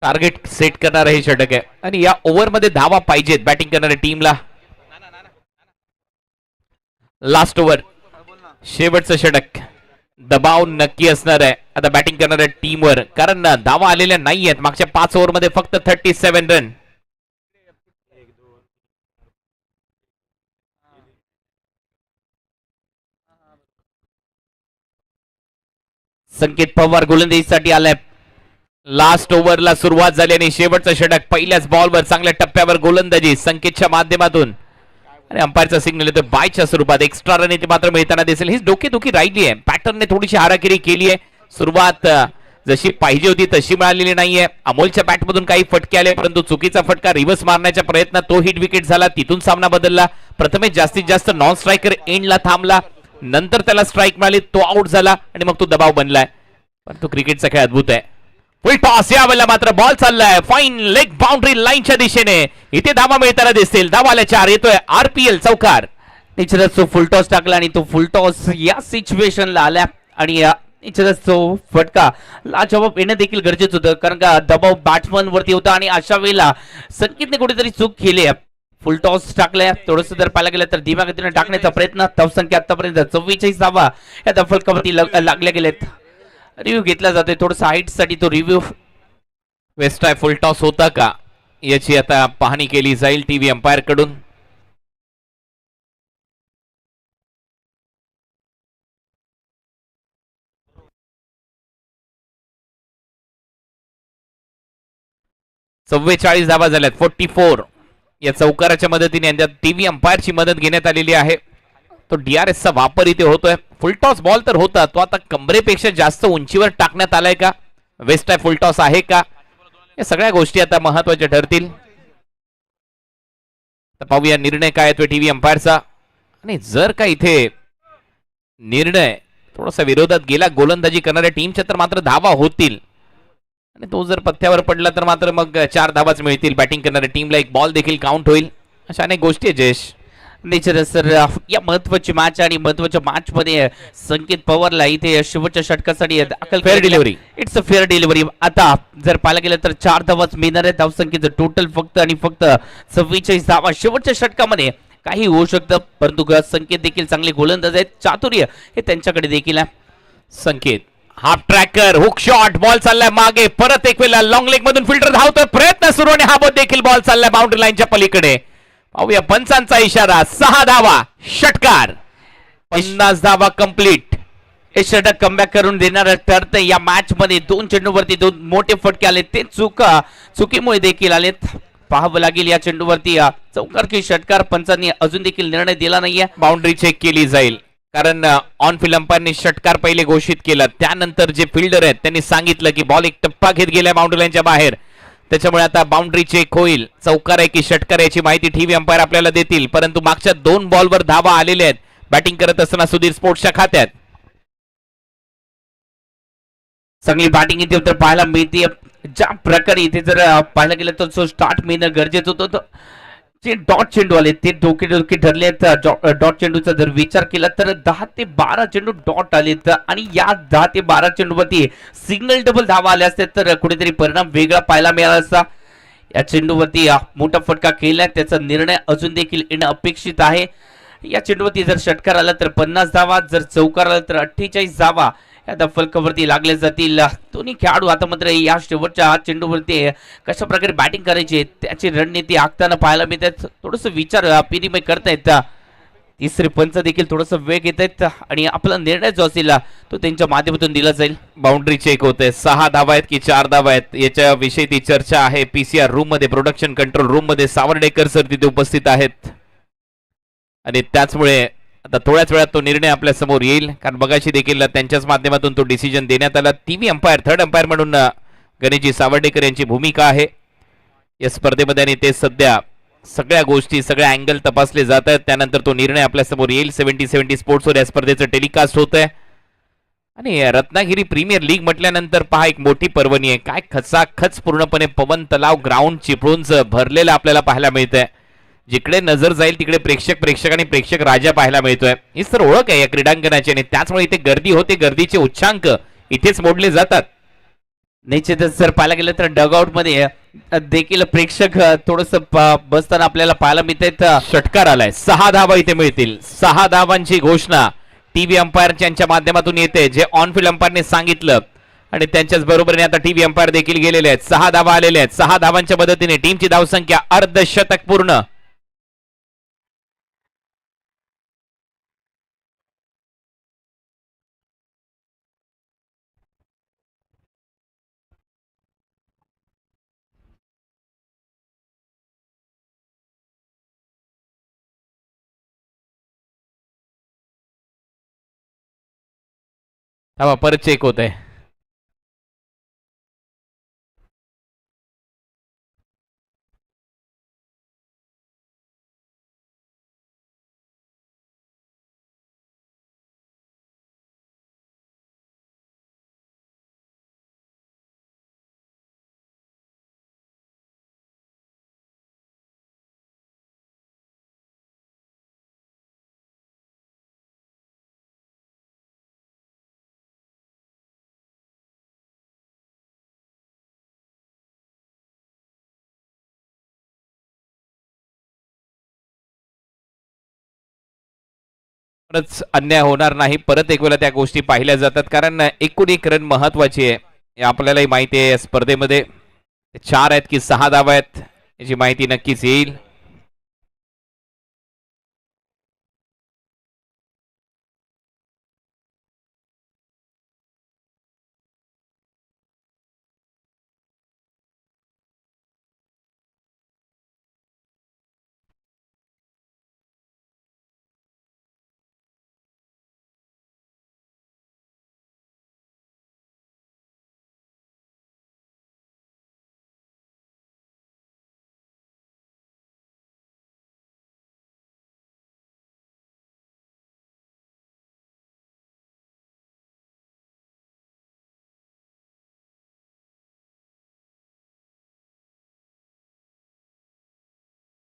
टार्गेट सेट करणारं हे षटक आहे आणि या ओव्हरमध्ये धावा पाहिजेत बॅटिंग करणाऱ्या टीमला. लास्ट ओव्हर, शेवटचं षटक. दबाव नक्की असणार आहे आता बॅटिंग करणाऱ्या टीमवर, कारण धावा आलेल्या नाही आहेत. मागच्या 5 ओव्हरमध्ये फक्त 37 रन. संकेत पवार गोलंदाजीसाठी आलाय. लास्ट ओव्हरला सुरुवात झाली आणि शेवटचं षटक. पहिल्याच बॉलवर चांगल्या टप्प्यावर गोलंदाजी संकेतच्या माध्यमातून आणि अंपायरचा सिग्नल येतो बायच्या स्वरूपात. एक्स्ट्रा रन इथे मात्र मिळताना दिसेल. ही डोकेदुखी राहिली आहे. पॅटर्नने थोडीशी हाराकिरी केली आहे. सुरुवात जशी पाहिजे होती तशी मिळालेली नाहीये. अमोलच्या बॅटमधून काही फटके आले, परंतु चुकीचा फटका रिव्हर्स मारण्याच्या प्रयत्नात तो हिट विकेट झाला. तिथून सामना बदलला. प्रथमे जास्तीत जास्त नॉन स्ट्रायकर एंडला थांबला, नंतर त्याला स्ट्राईक मिळाली, तो आउट झाला आणि मग तो दबाव बनलाय. परंतु क्रिकेटचा खेळ अद्भुत आहे. फुल टॉस, यावेळेला मात्र बॉल चाललाय फाईन लेग बाउंड्री लाईनच्या दिशेने. इथे धावा मिळताना दिसतील. धावाला 4 येतोय RPL चौकार. निश्चितच तो फुल टॉस टाकला आणि तो फुल टॉस या सिच्युएशनला आल्या आणि निश्चितच तो फटका लाजवाब येणं देखील गरजेचं होतं, कारण का दबाव बॅट्समन वरती होता आणि अशा वेळेला संकेतने कुठेतरी चूक केली आहे. फुल टॉस टाकलाय. थोडंसं जर पाहायला गेलं तर धीम्या गतीने टाकण्याचा प्रयत्न. धावसंख्या आतापर्यंत 44 धावा या फलकावरती लागल्या गेल्यात. रिव्ह्यू घेतला जातोय थोडंसं हाईट साठी. तो रिव्ह्यू वेस्ट आहे फुल टॉस होता का याची आता पाहणी केली जाईल टीव्ही अंपायर कडून. चव्वेचाळीस धावा झाल्यात 44. या चौकाराच्या मदतीने टीव्ही अंपायरची मदत घेण्यात आलेली आहे. तो DRS चा वापर इथे होतोय. फुलटॉस बॉल तर होता, तो आता कमरेपेक्षा जास्त उंचीवर टाकण्यात आलाय का, वेस्ट आहे फुलटॉस आहे का, या सगळ्या गोष्टी आता महत्वाच्या ठरतील. तर पाहूया निर्णय काय येतोय टीव्ही अंपायरचा. आणि जर का इथे निर्णय थोडासा विरोधात गेला गोलंदाजी करणाऱ्या टीमच्या तर मात्र धावा होतील आणि तो जर पथ्यावर पडला तर मात्र मग 4 धावाच मिळतील. बॅटिंग करणाऱ्या टीमला 1 बॉल देखील काउंट होईल. अशा अनेक गोष्टी आहे जयेश. निश्चितच सर, या महत्वाची मॅच आणि महत्वाच्या मॅच मध्ये संकेत पवारला इथे शेवटच्या षटकासाठी दाखल. Fair delivery, it's a fair delivery. आता जर पाहायला गेलं तर 4 धावाच मिळणार आहे. धावसंख्येचं टोटल फक्त आणि फक्त 44 धावा. शेवटच्या षटकामध्ये काही होऊ शकतं, परंतु संकेत देखील चांगले गोलंदाज आहेत. चातुर्य हे त्यांच्याकडे देखील आहे. Sanket half tracker, hook shot, ball चाललाय मागे, परत एक वेळेला लॉंग लेग मधून फिल्टर धावतोय, प्रयत्न सुरू आणि हा देखील बॉल चाललाय बाउंड्री लाईनच्या पलीकडे. पाहूया पंचांचा इशारा. 6 धावा, षटकार, 50 धावा कंप्लीट. हे षटक कमबॅक करून देणार ठरतं. या मॅच मध्ये 2 चेंडूवरती 2 मोठे फटके आले, ते चुकीमुळे देखील आलेत. पाहावं लागेल या चेंडूवरती चौकार की षटकार. पंचांनी अजून देखील निर्णय दिला नाहीये. बाउंड्री चेक केली जाईल, कारण ऑन फील्ड अंपायरने षटकार पहिले घोषित केला. त्यानंतर जे फिल्डर आहेत त्यांनी सांगितलं की बॉल एक टप्पा घेत गेलाय बाउंड्री लाईनच्या बाहेर, त्याच्यामुळे आता बाउंड्री चेक होईल. चौकार आहे की षटकार याची माहिती टीव्ही अंपायर आपल्याला देतील. परंतु मागच्या 2 बॉलवर धावा आलेल्या आहेत बॅटिंग करत असताना सुधीर स्पोर्ट्सच्या खात्यात. चांगली बॅटिंग इथे तर पाहायला मिळते. ज्या प्रकारे इथे जर पाहायला गेलं तर स्टार्ट मिळणं गरजेचं होतं. जे डॉट चेंडू आले ते डोके ठरले आहेत. डॉट चेंडूचा जर विचार केला तर 10 ते 12 चेंडू डॉट आलेत आणि या 10 ते 12 चेंडूवरती सिग्नल डबल धावा आल्या असत्या तर कुठेतरी परिणाम वेगळा पाहायला मिळाला असता. या चेंडूवरती मोठा फटका केलाय, त्याचा निर्णय अजून देखील येणं अपेक्षित आहे. या चेंडूवरती जर षटकार आला तर 50 धावा, जर चौकार आला तर 48 धावा या फलकावरती लागले जातील. दोन्ही खेळाडू आता मात्र या शेवटच्या चेंडूवरती कशा प्रकारे बॅटिंग करायची त्याची रणनीती आखताना पाहायला मिळतात. थोडस विचार विनिमय करतायत. तिसरे पंच देखील थोडस वेग घेत आहेत आणि आपला निर्णय जो असेल तो त्यांच्या माध्यमातून दिला जाईल. बाउंड्री चेक होते. 6 धावा आहेत की 4 धावा आहेत याच्या विषयी ती चर्चा आहे. पीसीआर रूम मध्ये, प्रोडक्शन कंट्रोल रूम मध्ये सावर्डेकर सर तिथे उपस्थित आहेत आणि त्याचमुळे आता थोड्याच वेळात तो निर्णय आपल्या समोर येईल. कारण बघाशी देखील त्यांच्याच माध्यमातून तो डिसिजन देण्यात आला. टीव्ही अंपायर, थर्ड अंपायर म्हणून गणेशजी सावर्डेकर यांची भूमिका आहे या स्पर्धेमध्ये आणि ते सध्या सगळ्या गोष्टी, सगळ्या अँगल तपासले जात आहेत. त्यानंतर तो निर्णय आपल्या समोर येईल. 70-70 स्पोर्ट्सवर या स्पर्धेचं टेलिकास्ट होत आहे आणि रत्नागिरी प्रीमियर लीग म्हटल्यानंतर पहा एक मोठी पर्वणी आहे. काय खचाखच पूर्णपणे पवन तलाव ग्राउंड चिपळूण भरलेलं आपल्याला पाहायला मिळतंय. जिकडे नजर जाईल तिकडे प्रेक्षक आणि प्रेक्षक राजा पाहायला मिळतोय. हीच तर ओळख आहे या क्रीडांगणाची आणि त्याचमुळे इथे गर्दी होते. गर्दीचे उच्चांक इथेच मोडले जातात. निश्चितच जर पाहायला गेलं तर डगआउट मध्ये देखील प्रेक्षक थोडस बसताना आपल्याला पाहायला मिळत. षटकार आलाय. 6 धावा इथे मिळतील. 6 धावांची घोषणा टीव्ही अंपायरच्या माध्यमातून येते, जे ऑन फील्ड अंपायरने सांगितलं आणि त्यांच्याच बरोबरीने आता टीव्ही अंपायर देखील गेलेले आहेत. 6 धावा आलेल्या आहेत. 6 धावांच्या मदतीने टीमची धावसंख्या अर्धशतक पूर्ण. धावा परत चेक होत आहे. परत अन्याय होणार नाही. परत एक वेळा त्या गोष्टी पाहिल्या जातात कारण एकूण एक रन महत्वाची आहे. हे आपल्यालाही माहिती आहे. या स्पर्धेमध्ये 4 आहेत की 6 धावा आहेत याची माहिती नक्कीच येईल.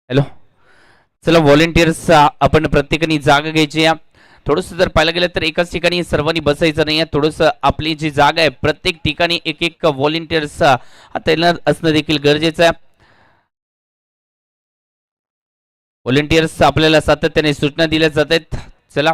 हॅलो, चला व्हॉलेंटियर्स आपण प्रत्येकाने जागा घ्यायची. थोडस जर पाहायला गेलं तर एकाच ठिकाणी सर्वांनी बसायचं नाही. थोडस आपली जी जागा आहे प्रत्येक ठिकाणी एक एक व्हॉलेंटियर्स तैनात असणं देखील गरजेचं आहे. व्हॉलेंटियर्स आपल्याला सातत्याने सूचना दिल्या जात आहेत. चला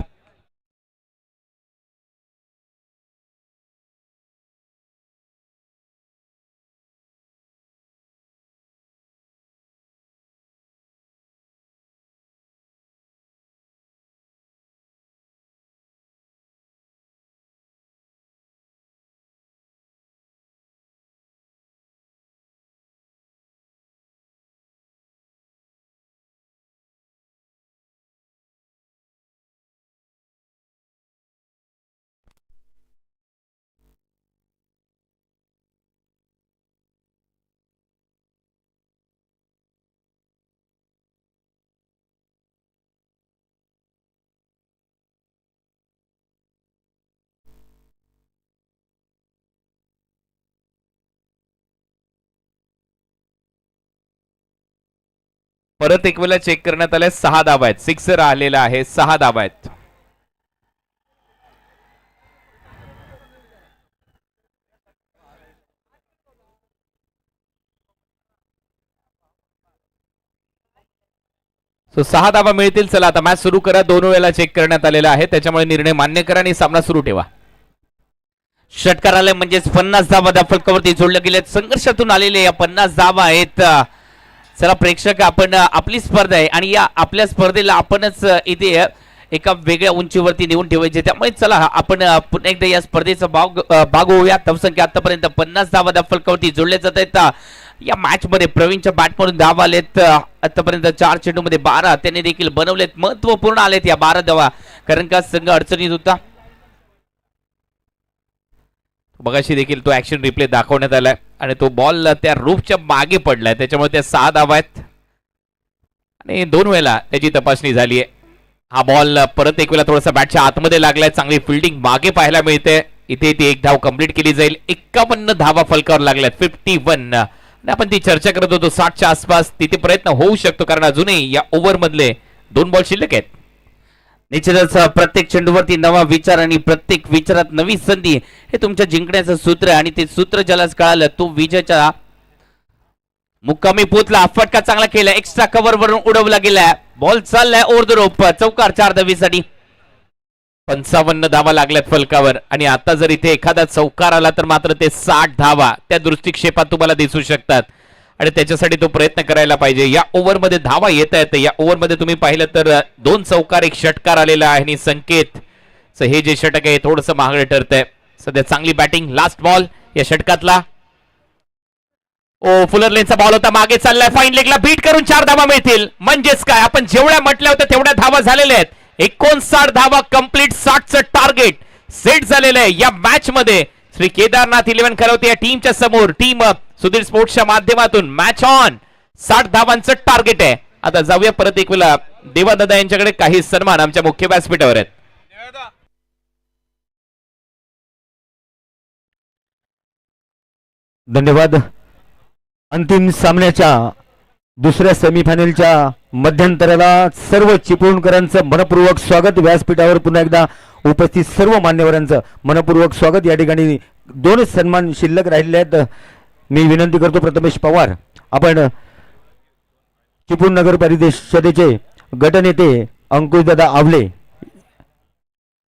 परत एक वेळेला चेक करण्यात आल्या 6 धावा आहेत. सिक्सर आलेला आहे, 6 धावा आहेत. सो 6 धावा मिळतील. चला आता मॅच सुरू करा. 2 वेळेला चेक करण्यात आलेला आहे, त्याच्यामुळे निर्णय मान्य करा आणि सामना सुरू ठेवा. षटकारालय म्हणजेच 50 धावा फलकावरती जोडल्या गेल्यात. संघर्षातून आलेले या 50 धावा आहेत. चला प्रेक्षक, आपण आपली स्पर्धा आहे आणि या आपल्या स्पर्धेला आपणच इथे एका वेगळ्या उंचीवरती नेऊन ठेवायचे. त्यामुळे चला आपण पुन्हा एकदा या स्पर्धेचा भाग होऊया. धावसंख्या आतापर्यंत 50 धावा फलकावरती जोडल्या जात आहेत. या मॅच मध्ये प्रवीणच्या बॅटमधून धावा आलेत आतापर्यंत 4 चेंडूमध्ये 12. त्याने देखील बनवलेत, महत्वपूर्ण आलेत या 12 धावा, कारण का संघ अडचणीत होता. बघाशी देखील तो ऍक्शन रिप्ले दाखवण्यात आलाय आणि तो बॉल त्या रूफच्या मागे पडलाय, त्याच्यामुळे त्या 6 धावा आहेत आणि 2 वेळेला त्याची तपासणी झाली आहे. हा बॉल परत एक वेळा थोडासा बॅटच्या आतमध्ये लागलाय. चांगली फिल्डिंग मागे पाहायला मिळते. इथे ती एक धाव कंप्लीट केली जाईल. 51 धावा फलकावर लागल्यात, 51. आपण ती चर्चा करत होतो 60च्या आसपास. तिथे प्रयत्न होऊ शकतो, कारण अजूनही या ओव्हर मधले 2 बॉल शिल्लक आहेत. निश्चितच प्रत्येक चेंडूवरती नवा विचार आणि प्रत्येक विचारात नवी संधी, हे तुमच्या जिंकण्याचं सूत्र आहे आणि ते सूत्र ज्यालाच कळालं तो विजयाच्या मुक्कामी पोचला. फटका चांगला केला, एक्स्ट्रा कव्हर वरून उडवला गेलाय. बॉल चाललाय ओव्हर द रोप, चौकार 4 धावीसाठी. 55 धावा लागल्यात फलकावर आणि आता जर इथे एखादा चौकार आला तर मात्र ते 60 धावा त्या दृष्टिक्षेपात तुम्हाला दिसू शकतात आणि त्याच्यासाठी तो प्रयत्न करायला पाहिजे. या ओव्हरमध्ये धावा येत आहेत. या ओव्हरमध्ये तुम्ही पाहिलं तर 2 चौकार 1 षटकार आलेला आहे आणि संकेत हे जे षटक आहे थोडंसं महागडे ठरतंय. सध्या चांगली बॅटिंग. लास्ट बॉल या षटकातला. ओ, फुलर लेनचा बॉल होता, मागे चाललाय, फाईन लेगला बीट करून 4 धावा मिळतील. म्हणजेच काय, आपण जेवढ्या म्हटल्या होत्या तेवढ्या धावा झालेल्या आहेत. 59 धावा कंप्लीट, 60चं टार्गेट सेट झालेलं आहे. या मॅच मध्ये श्री केदारनाथ 11 खरवते या टीमच्या समोर. टीम सुधीर स्पोर्ट्सच्या माध्यमातून मॅच ऑन. 60 धावांचं टार्गेट आहे. आता जाऊया परत एक वेळा देवादादा यांच्याकडे. काही सन्मान आमच्या मुख्य व्यासपीठावर आहेत. धन्यवाद. अंतिम सामन्याच्या दुसऱ्या सेमीफायनलच्या मध्यंतराला सर्व चिपळूणकरांचं मनपूर्वक स्वागत. व्यासपीठावर पुन्हा एकदा उपस्थित सर्व मान्यवरांचं मनपूर्वक स्वागत. या ठिकाणी 2 सन्मान शिल्लक राहिले आहेत. मी विनंती करतो प्रथमेश पवार, आपण चिपळूण नगर परिषदेचे गटनेते अंकुशदादा आवले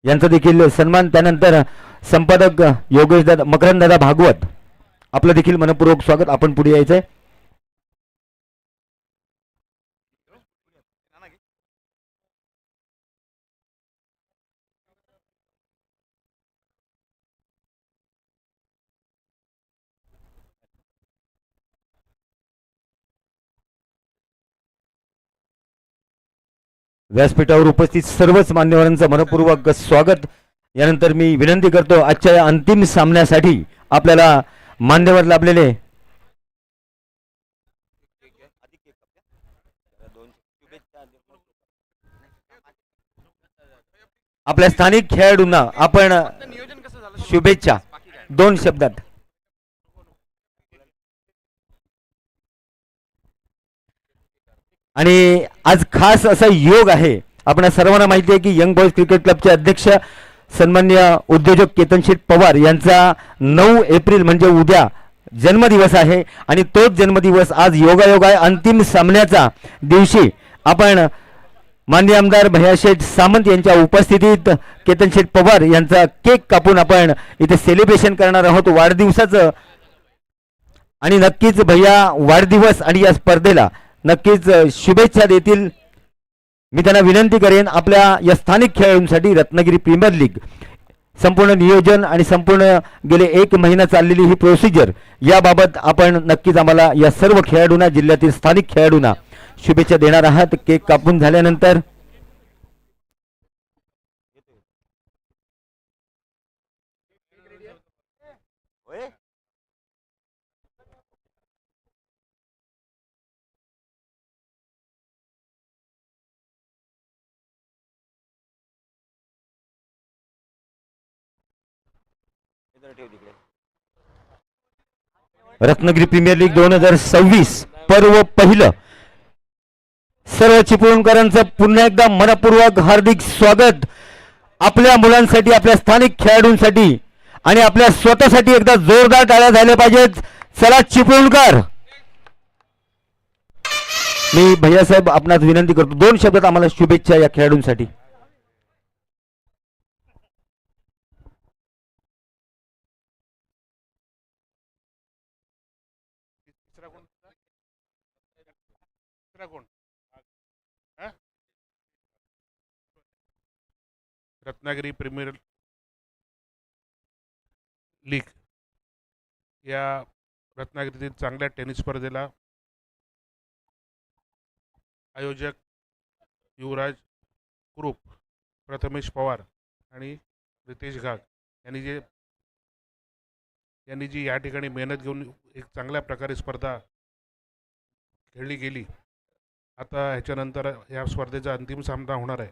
यांचा देखील सन्मान. त्यानंतर संपादक योगेशदादा मकरंददादा भागवत, आपलं देखील मनपूर्वक स्वागत. आपण पुढे यायचंय. व्यासपीठावर उपस्थित सर्वच मान्यवरांचं मनपूर्वक स्वागत. यानंतर मी विनंती करतो आजच्या या अंतिम सामन्यासाठी आपल्याला मान्यवर लाभलेले आपल्या स्थानिक खेळाडूंना आपण शुभेच्छा 2 शब्दात. आणि आज खास असा योग आहे. आपण सर्वांना माहिती आहे की यंग बॉयज क्रिकेट क्लबचे अध्यक्ष सन्माननीय उद्योजक केतन शेठ पवार यांचा 9 एप्रिल म्हणजे उद्या जन्मदिवस आहे आणि तोच जन्मदिवस आज योगायोग आहे. अंतिम सामन्याचा दिवशी आपण माननीय आमदार भैयाशेठ सामंत यांच्या उपस्थितीत केतन शेठ पवार यांचा केक कापून आपण इथे सेलिब्रेशन करणार आहोत वाढदिवसाचं. आणि नक्कीच भैया वाढदिवस आणि या स्पर्धेला नक्कीच शुभेच्छा देतील. मी त्यांना विनंती करेन आपल्या या स्थानिक खेळाडूंसाठी रत्नागिरी प्रीमियर लीग संपूर्ण नियोजन आणि संपूर्ण गेले 1 महिना चाललेली ही प्रोसिजर याबाबत आपण नक्कीच आम्हाला या सर्व खेळाडूंना, जिल्ह्यातील स्थानिक खेळाडूंना शुभेच्छा देणार आहात. केक कापून झाल्यानंतर रत्नागिरी प्रीमियर लीग 2026 पर्व पहिलं सर्व चिपळूणकरांचं पुन्हा एकदा मनपूर्वक हार्दिक स्वागत. आपल्या मुलांसाठी, आपल्या स्थानिक खेळाडूंसाठी आणि आपल्या स्वतःसाठी एकदा जोरदार टाळ्या झाल्या पाहिजेत. चला चिपळूणकर. मी भैयासाहेब आपणास विनंती करतो, 2 शब्दात आम्हाला शुभेच्छा या खेळाडूंसाठी. रत्नागिरी प्रीमियर लीग या रत्नागिरीतील चांगल्या टेनिस स्पर्धेला आयोजक युवराज कुरूप, प्रथमेश पवार आणि रितेश घाग यांनी जी या ठिकाणी मेहनत घेऊन एक चांगल्या प्रकारे स्पर्धा खेळली गेली. आता ह्याच्यानंतर या स्पर्धेचा अंतिम सामना होणार आहे.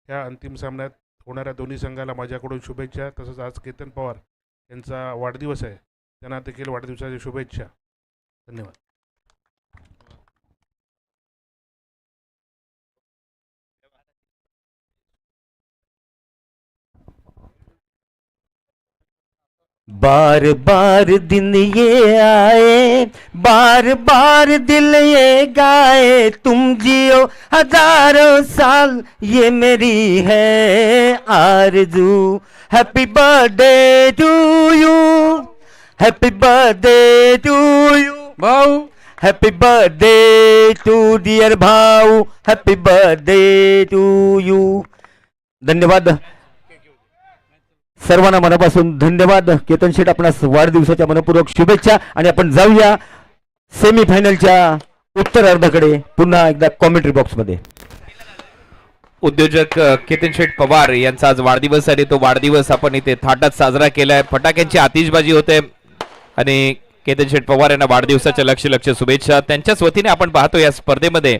ह्या अंतिम सामन्यात होणाऱ्या दोन्ही संघाला माझ्याकडून शुभेच्छा. तसंच आज केतन पवार यांचा वाढदिवस आहे, त्यांना देखील वाढदिवसाच्या शुभेच्छा. धन्यवाद. बार बार दिन ये आए, बार बार दिल ये गाए, तुम जियो हजारों साल ये मेरी है आरज़ू. Happy birthday to you, happy birthday to you भाऊ, हैप्पी बर्थडे टू डियर भाऊ, हैप्पी बर्थडे टू यू. धन्यवाद सर्वांना मनापासून धन्यवाद. केतन शेठ आपणास वाढदिवसाच्या मनपूर्वक शुभेच्छा. आणि आपण जाऊया सेमीफायनलच्या उत्तरार्धाकडे पुन्हा एकदा कॉमेंट्री बॉक्स मध्ये. उद्योजक केतन शेठ पवार यांचा आज वाढदिवस आहे. तो वाढदिवस आपण इथे थाटात साजरा केलाय. फटाक्यांची आतिषबाजी होते आणि केतन शेठ पवार यांना वाढदिवसाच्या लक्ष शुभेच्छा. त्यांच्याच वतीने आपण पाहतो या स्पर्धेमध्ये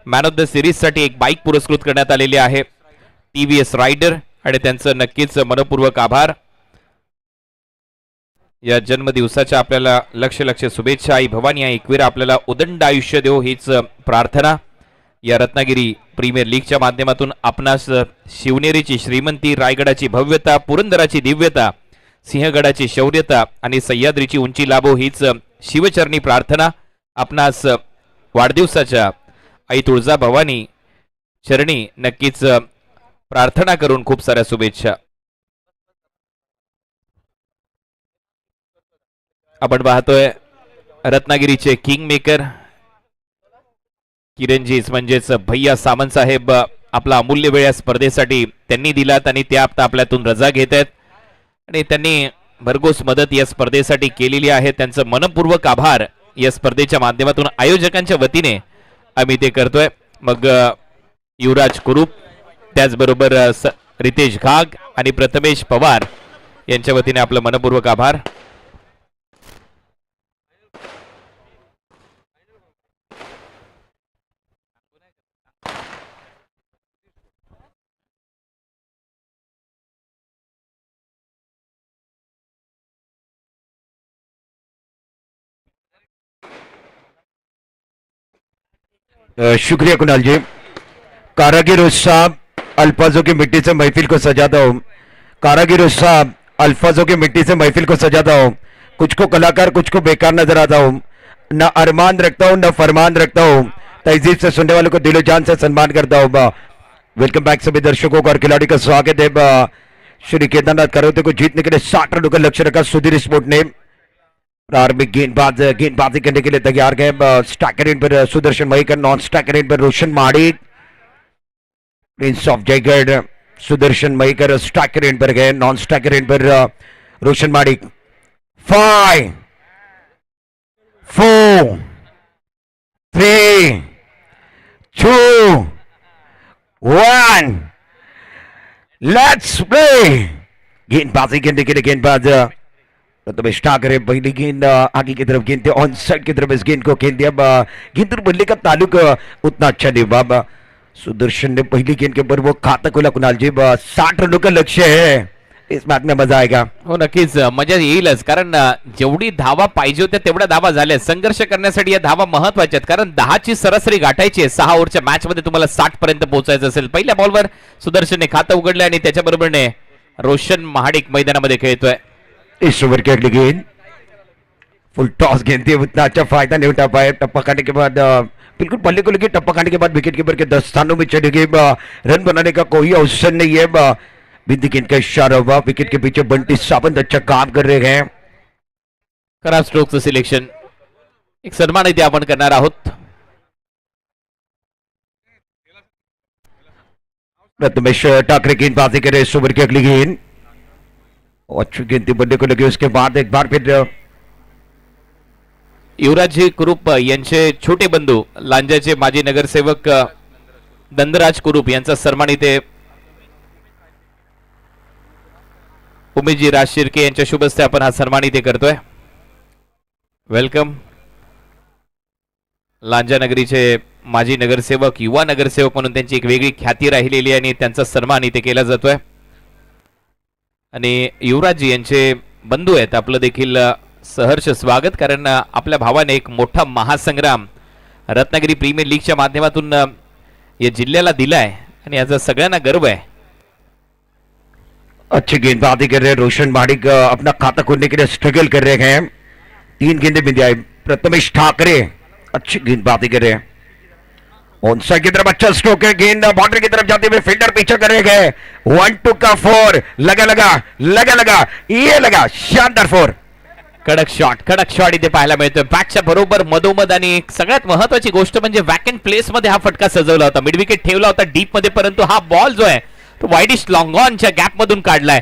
मॅन ऑफ द सिरीज साठी एक बाईक पुरस्कृत करण्यात आलेली आहे, TVS रायडर, आणि त्यांचं नक्कीच मनपूर्वक आभार. या जन्मदिवसाच्या आपल्याला लक्ष शुभेच्छा. आई भवानी, आई एकवीरा आपल्याला उदंड आयुष्य देव हीच प्रार्थना. या रत्नागिरी प्रीमियर लीगच्या माध्यमातून आपणास शिवनेरीची श्रीमंती, रायगडाची भव्यता, पुरंदराची दिव्यता, सिंहगडाची शौर्यता आणि सह्याद्रीची उंची लाभो हीच शिवचरणी प्रार्थना. आपणास वाढदिवसाच्या आई तुळजा भवानी चरणी नक्कीच प्रार्थना करून खूप साऱ्या शुभेच्छा. आपण पाहतोय रत्नागिरीचे किंग मेकर किरणजीच म्हणजेच भैया सामंत साहेब आपला अमूल्य वेळ या स्पर्धेसाठी त्यांनी दिलात आणि ते आता आपल्यातून रजा घेत आहेत आणि त्यांनी भरघोस मदत या स्पर्धेसाठी केलेली आहे. त्यांचं मनपूर्वक आभार या स्पर्धेच्या माध्यमातून आयोजकांच्या वतीने आम्ही ते करतोय. मग युवराज कुरूप, त्याचबरोबर रितेश घाग आणि प्रथमेश पवार यांच्या वतीने आपलं मनपूर्वक आभार. शुक्रिया कुणाल जी. कारागिर साहब अल्फाजों की मिट्टी से महफिल को सजाता हूँ, कारागिर साहब अल्फाजों की मिट्टी से महफिल को सजाता हूँ. कुछ को कलाकार कुछ को बेकार नजर आता हूँ, न अरमान रखता हूँ न फरमान रखता हूँ, तहजीब से सुनने वालों को दिलो जान से सम्मान करता हूँ. वेलकम बैक सभी दर्शकों को और खिलाड़ी का स्वागत है. श्री केदारनाथ करोते को जीतने के लिए 60 रनों का लक्ष्य रखा सुधीर स्पोर्ट ने. प्रारंभिक गेंदबाजी करने के लिए तैयार गए. स्ट्राइकर एंड पर Sudarshan Mahikar, non striker end पर Roshan Madik, prince of Jaigad Sudarshan Mahikar striker end पर गए, नॉन स्ट्राइकर एंड पर रोशन माड़िक. 5 4 3 2 1 let's play. गेंदबाजी करने के लिए गेंदबाज तो स्टार्ट करे. पहली गेंद आगे की तरफ गेंद ऑन साइड की तरफ इस गेंद को खेल दिया. गेंद बल्ले का ताल्लुक उतना अच्छा नहीं. सुदर्शन ने पहली गेंद के ऊपर वो खाता खोला कुणाल जी. 60 रनों का लक्ष्य है. इस मैच में मजा आएगा. हो नक्कीच मजा येईलच कारण जेवढी धावा पाहिजे होत्या तेवढ्या धावा झाल्या. संघर्ष करण्यासाठी या धावा महत्वाच्या आहेत कारण 10ची सरासरी गाठायची आहे. 6 ओव्हरच्या मॅच मध्ये तुम्हाला 60 पर्यंत पोहोचायचं असेल. पहिल्या बॉलवर सुदर्शनने खातं उघडलं आणि त्याच्याबरोबरने रोशन महाडिक मैदानामध्ये खेळतोय. इस ओवर की अगली गेंद फुल टॉस गेंद थी, उतना अच्छा फायदा नहीं उठा पाए. टप्पा खाने के बाद बिल्कुल पल्ले को लेके टप्पा खाने के बाद विकेट कीपर के 10 स्थानों में चढ़े गए. रन बनाने का कोई अवसर नहीं है. बिंदी गेंद का इशारा हुआ. विकेट के पीछे बंटी सावंत अच्छा काम कर रहे हैं. खराब स्ट्रोकचं सिलेक्शन. एक सन्मान इथे आपण करणार आहोत. प्रथमेश ठाकरे गेंदबाजी करे. इस ओवर की अगली गेंद अच्छी गेंद थी, बल्ले को लगी. उसके बाद एक बार फिर युवराजजी कुरूप यांचे छोटे बंधू लांजाचे माजी नगरसेवक दंदराज कुरूप यांचा सन्मान इथे उमेशजी राज शिर्के यांच्या शुभ हस्ते आपण हा सन्मान इथे करतोय. वेलकम. लांजा नगरीचे माजी नगरसेवक, युवा नगरसेवक म्हणून त्यांची एक वेगळी ख्याती राहिलेली आहे आणि त्यांचा सन्मान इथे केला जातोय. आणि युवराजजी यांचे बंधू आहेत, आपलं देखील सहर्ष स्वागत कारण आपल्या भावाने एक मोठा महासंग्राम रत्नागिरी प्रीमियर लीगच्या माध्यमातून या जिल्ह्याला दिलाय आणि याचा सगळ्यांना गर्व आहे. अच्छी गेंदबाजी कर रहे हैं. रोशन माडिक अपना खाता खोलने के लिए स्ट्रगल कर रहे हैं. 3 गेंदें बिंदी आई. प्रथमेश ठाकरे अच्छी गेंदबाजी कर रहे हैं. ऑन साइड की तरफ अच्छा स्ट्रोक है. गेंद बाउंड्री की तरफ जाते हुए फील्डर पीछे करे गए. 1-2 का 4 लगा लगा ये लगा. शानदार 4. कडक शॉट इथे पाहायला मिळतोय. बॅटच्या बरोबर मधोमध आणि सगळ्यात महत्वाची गोष्ट म्हणजे वॅकंट प्लेस मध्ये हा फटका सजवला होता. मिड विकेट ठेवला होता डीप मध्ये, परंतु हा बॉल जो आहे तो वाईडिश लॉंग ऑनच्या गॅप मधून काढलाय.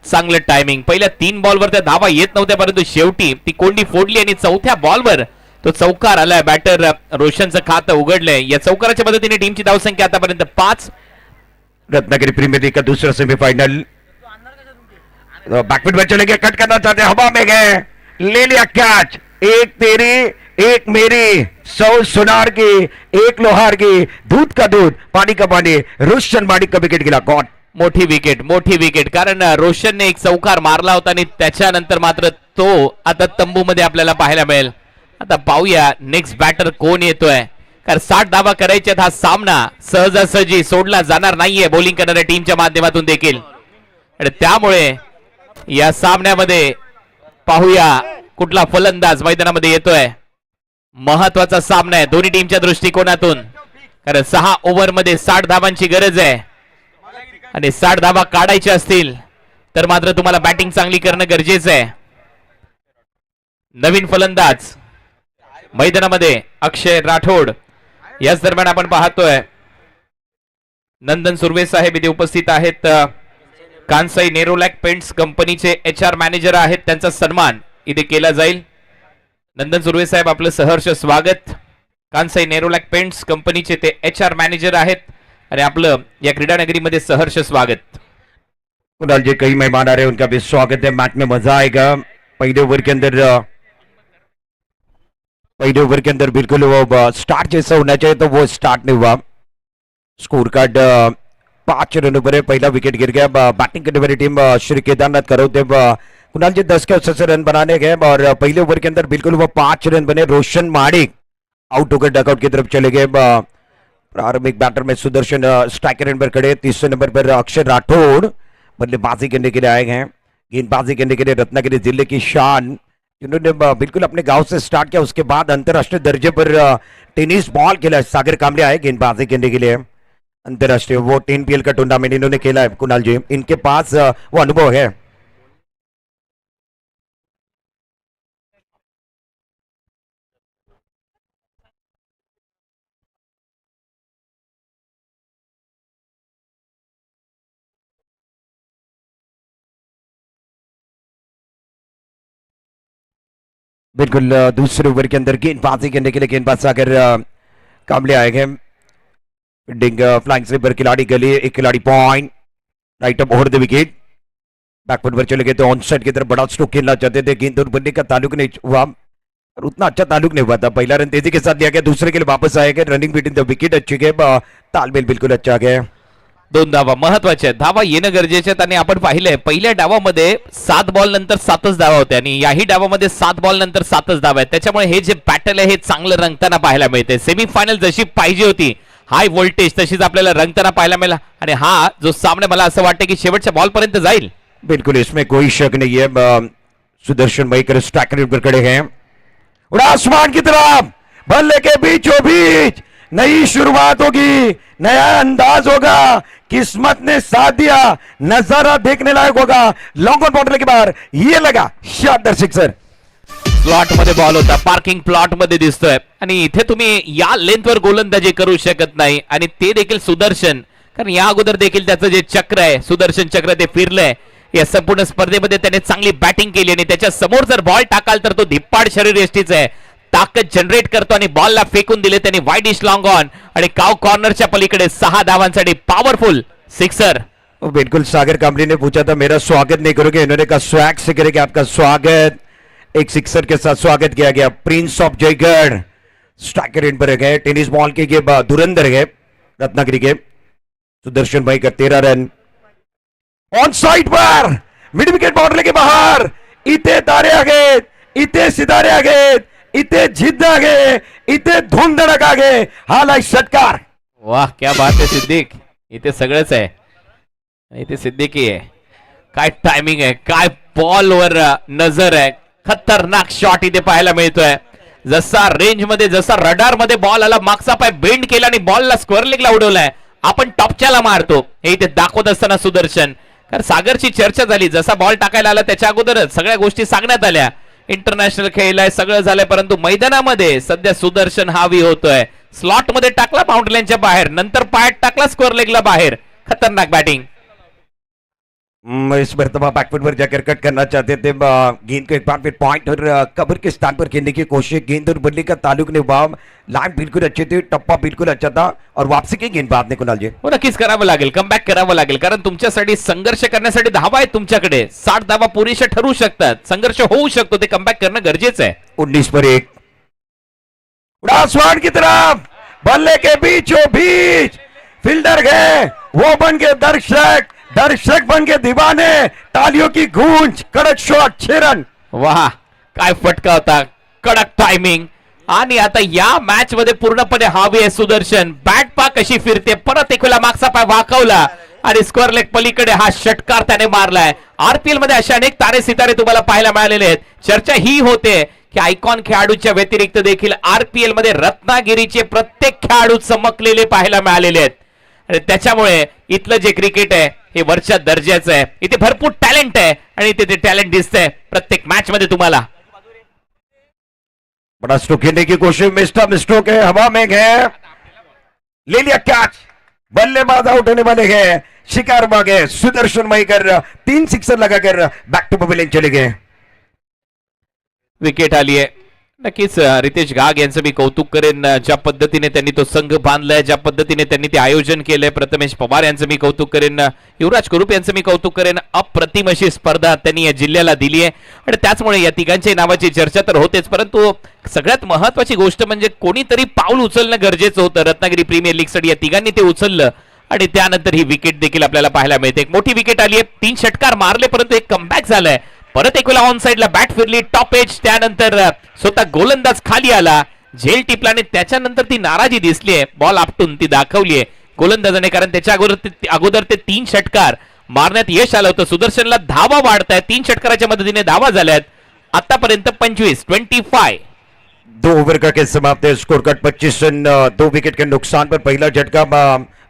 चांगलं टायमिंग. पहिल्या 3 बॉलवर त्या धावा येत नव्हत्या, परंतु शेवटी ती कोंडी फोडली आणि चौथ्या बॉलवर तो चौकार आलाय. बॅटर रोशनचं खातं उघडलंय. या चौकाराच्या मदतीने टीमची धावसंख्या आतापर्यंत 5. रत्नागिरी प्रीमियर लीग का दूसरा सेमीफाइनल. बैकफुट में चले गए, कट करना चाहते, हवा में गए, ले लिया कैच. एक तेरी एक मेरी, 100 सुनार की, 1 लोहार की, दूध का दूध पानी का पानी. रोशन माडिक का विकेट गिला. गॉड. मोठी विकेट कारण रोशनने एक चौकार मारला होता आणि त्याच्यानंतर मात्र तो आता तंबूमध्ये आपल्याला पाहायला मिळेल. आता पाहूया नेक्स्ट बॅटर कोण येतोय कारण 60 धावा करायच्यात. हा सामना सहजासहजी सोडला जाणार नाहीये बॉलिंग करणाऱ्या टीमच्या माध्यमातून देखील. आणि त्यामुळे या सामन्यामध्ये पाहूया कुठला फलंदाज मैदानामध्ये येतोय. महत्वाचा सामना आहे दोन्ही टीमच्या दृष्टिकोनातून कारण 6 ओव्हरमध्ये 60 धावांची गरज आहे आणि 60 धावा काढायच्या असतील तर मात्र तुम्हाला बॅटिंग चांगली करणं गरजेचं आहे. नवीन फलंदाज मैदानामध्ये अक्षय राठोड. याच दरम्यान आपण पाहतोय नंदन सुर्वे साहेब इथे उपस्थित आहेत. कांसाई नेरोलॅक पेंट्स कंपनीचे HR मॅनेजर आहेत, त्यांचा सन्मान इथे केला जाईल. नंदन सुर्वे साहेब आपलं सहर्ष स्वागत. कांसाई नेरोलॅक पेंट्स कंपनीचे ते HR मॅनेजर आहेत आणि आपलं या क्रीडा नगरीमध्ये सहर्ष स्वागत. कुणाल जी कई मेहमान आ रहे हैं, उनका भी स्वागत है. मैच में मजा आएगा. पहले ओवर के अंदर बिल्कुल वो स्टार्ट जैसा होना चाहिए तो वो स्टार्ट नहीं हुआ. स्कोर कार्ड 5 रनों पर है. पहला विकेट गिर गया. बैटिंग करने वाली टीम श्री केदारनाथ करौते कुणाल जी 10 के अवसर से रन बनाने गए और पहले ओवर के अंदर बिल्कुल वो 5 रन बने. रोशन माडिक आउट होकर डकआउट की तरफ चले गए. प्रारंभिक बैटर में सुदर्शन स्ट्राइकर एंड पर खड़े. तीसरे नंबर पर अक्षय राठौड़ बल्लेबाजी करने के लिए आए हैं. गेंदबाजी करने के लिए रत्नागिरी जिले की शान जिन्होंने बिल्कुल अपने गांव से स्टार्ट किया. उसके बाद अंतरराष्ट्रीय दर्जे पर टेनिस बॉल खेला. सागर कामले आए गेंदबाजी करने के लिए. अंतरराष्ट्रीय वो 10PL का टूर्नामेंट इन्होंने खेला है. कुणाल जी इनके पास वो अनुभव है. बिल्कुल दूसरे ओवर के अंदर गेंदबाजी करने के लिए गेंदबाज सागर कामले आए हैं. डिंग फ्लाइंग स्लीपर खिलाड़ी गली, एक खिलाड़ी point right up over the wicket. Back foot पर चले गए तो ऑन साइड की तरफ बड़ा स्ट्रोक खेलना चाहते थे. गेंद और बल्ले का ताल्लुक नहीं हुआ और उतना अच्छा ताल्लुक नहीं हुआ था. पहला रन तेजी के साथ लिया गया, दूसरे के लिए वापस आया गया. रनिंग बिटवीन द विकेट अच्छी गए. तालमेल बिल्कुल अच्छा गया. 2 धावा महत्वाच्या आहेत. धावा येणं गरजेचे आहेत आणि आपण पाहिलंय पहिल्या डावामध्ये 7 बॉल नंतर 7च धावा होत्या आणि याही डावामध्ये 7 बॉल नंतर 7च धावा आहेत. त्याच्यामुळे हे जे बॅटल आहे हे चांगलं रंगताना पाहायला मिळते. सेमीफायनल जशी पाहिजे होती हाय व्होल्टेज तशीच आपल्याला रंगताना पाहायला मिळाला आणि हा जो सामना मला असं वाटतं की शेवटच्या बॉल पर्यंत जाईल. बिल्कुल इसमें कोई शक नहीं है। सुदर्शन भाई स्ट्राइकर पर खड़े हैं, उड़ा आसमान की तरफ, बल्ले के बीचों बीच नई शुरुआत होगी, नया अंदाज होगा, किस्मत ने साथ दिया, नजारा देखने लायक होगा। लॉन्ग ऑन बाउंड्री के बाहर ये लगा शानदार सिक्सर। प्लॉट मध्ये बॉल होता, पार्किंग प्लॉट मध्ये दिसतोय आणि इथे तुम्ही या लेंथवर गोलंदाजी करू शकत नाही आणि ते देखील सुदर्शन, कारण या अगोदर देखील त्याचं जे चक्र आहे सुदर्शन चक्र ते फिरलंय. या संपूर्ण स्पर्धेमध्ये त्याने चांगली बॅटिंग केली आणि त्याच्या समोर जर बॉल टाकाल तर तो धिप्पाड शरीर यष्टीचा आहे, ताकद जनरेट करतो आणि बॉलला फेकून दिले त्यांनी वाईड इश लॉंग ऑन आणि काव कॉर्नरच्या पलीकडे 6 धावांसाठी पॉवरफुल सिक्सर. बिल्कुल सागर कामरी ने पूछा था मेरा स्वागत नहीं करोगे, इन्होंने कहा स्वैग से करेंगे आपका स्वागत। एक सिक्सर के साथ स्वागत किया गया। Prince of Jaigad striker end पर गए, टेनिस बॉल के ये धुरंधर गए रत्नागिरी के सुदर्शन भाई का 13 रन ऑन साइड पर मिड विकेट बाउंड्री के बाहर। इथे तारे आगे, इथे सितारे आगे, इथे जिद्द आगे, इथे धूम धडक आगे, हालाय षटकार। वाह क्या बात आहे सिद्दीक, इथे सगळंच आहे, इथे सिद्दीकी आहे. काय टायमिंग आहे, काय बॉलवर नजर आहे, खतरनाक शॉट इथे पाहायला मिळतोय. जसा रेंज मध्ये जसा रडार मध्ये बॉल आला, मागचा पाय बेंड केला आणि बॉलला स्क्वेअर लेगला उडवलाय. आपण टॉपच्याला मारतो हे इथे दाखवत असताना सुदर्शन, कारण सागरची चर्चा झाली जसा बॉल टाकायला आला त्याच्या अगोदरच सगळ्या गोष्टी सांगण्यात आल्या. इंटरनॅशनल खेळलाय, सगळं झालंय, परंतु मैदानामध्ये सध्या सुदर्शन हावी होतोय. स्लॉट मध्ये टाकला बाउंड्री लाईनच्या बाहेर, नंतर पायात टाकला स्क्वेअर लेगला बाहेर. खतरनाक बॅटिंग. इस मरतबा बैकफुट पर जाकर कट करना चाहते थे, गेंद को एक बार फिर पॉइंट और कवर के स्थान पर खेलने की कोशिश, गेंद और बल्ले का ताल्लुक ने लाइन बिल्कुल अच्छे थे, टप्पा बिल्कुल अच्छा था और वापसी की गेंदबाज ने कुणाल जी हो नक्कीच करावं लागेल, कमबॅक करावं लागेल, कारण तुमच्यासाठी संघर्ष करण्यासाठी धावा आहेत तुमच्याकडे. 60 धावा पुरेशा ठरू शकतात, संघर्ष होऊ शकतो, ते कमबॅक करणं गरजेचं आहे. 19 पर 1 आसमान की तरफ, बल्ले के बीचों बीच फील्डर गए, वो बन के दर्शक, दर्शक बन के दीवाने, तालियों की गूंज, कड़क शॉट 6 रन। वाह काय फटका होता, कडक टायमिंग. आणि आता या मॅच मध्ये पूर्णपणे हावी आहे सुदर्शन. बॅट पा कशी फिरते, परत एक वेळा मागचा पाय वाकवला आणि स्क्वेअर लेग पलीकडे हा षटकार त्याने मारलाय. आरपीएल मध्ये अशा अनेक तारे सितारे तुम्हाला पाहायला मिळालेले आहेत. चर्चा ही होते की आयकॉन खेळाडूच्या व्यतिरिक्त देखील आरपीएल मध्ये रत्नागिरीचे प्रत्येक खेळाडू चमकलेले पाहायला मिळालेले आहेत आणि त्याच्यामुळे इथलं जे क्रिकेट आहे हे वरच्या दर्जाचं आहे. इथे भरपूर टॅलेंट आहे आणि इथे ते टॅलेंट दिसतंय प्रत्येक मॅच मध्ये तुम्हाला. बड़ा स्ट्रोक खेलने की कोशिश, मिस्टर स्ट्रोक है, हवा में गए, ले लिया कैच, बल्लेबाज आउट होने वाले गए, शिकार भागे, सुदर्शन मईकर 3 सिक्सर लगाकर बैक टू पवेलियन चले गए. विकेट आली आहे. नक्कीच रितेश घाग यांचं मी कौतुक करेन, ज्या पद्धतीने त्यांनी तो संघ बांधलाय, ज्या पद्धतीने त्यांनी ते आयोजन केलंय. प्रथमेश पवार यांचं मी कौतुक करेन, युवराज कुरुप यांचं मी कौतुक करेन. अप्रतिम अशी स्पर्धा त्यांनी या जिल्ह्याला दिली आहे आणि त्याचमुळे या तिघांच्या नावाची चर्चा तर होतेच, परंतु सगळ्यात महत्वाची गोष्ट म्हणजे कोणीतरी पाऊल उचलणं गरजेचं होतं. रत्नागिरी प्रीमियर लीग साठी या तिघांनी ते उचललं आणि त्यानंतर ही विकेट देखील आपल्याला पाहायला मिळते. एक मोठी विकेट आली आहे, 3 षटकार मारले परंतु एक कमबॅक झालाय. परत एक वेळा ऑन साइडला बॅट फिरली, टॉप एज, त्यानंतर स्वतः गोलंदाज खाली आला, झेल टिपला आणि त्याच्यानंतर ती नाराजी दिसलीये, बॉल आपटून ती दाखवलीये गोलंदाजाने, कारण त्याच्या अगोदर ते 3 षटकार मारण्यात यश आलं होतं. सुदर्शनला धावा वाढतायत, 3 षटकाराच्या मदतीने धावा झाल्यात आतापर्यंत 25. 2 ओवर का खेल समाप्त है, स्कोर कार्ड 25 रन, 2 विकेट के नुकसान पर पहला झटका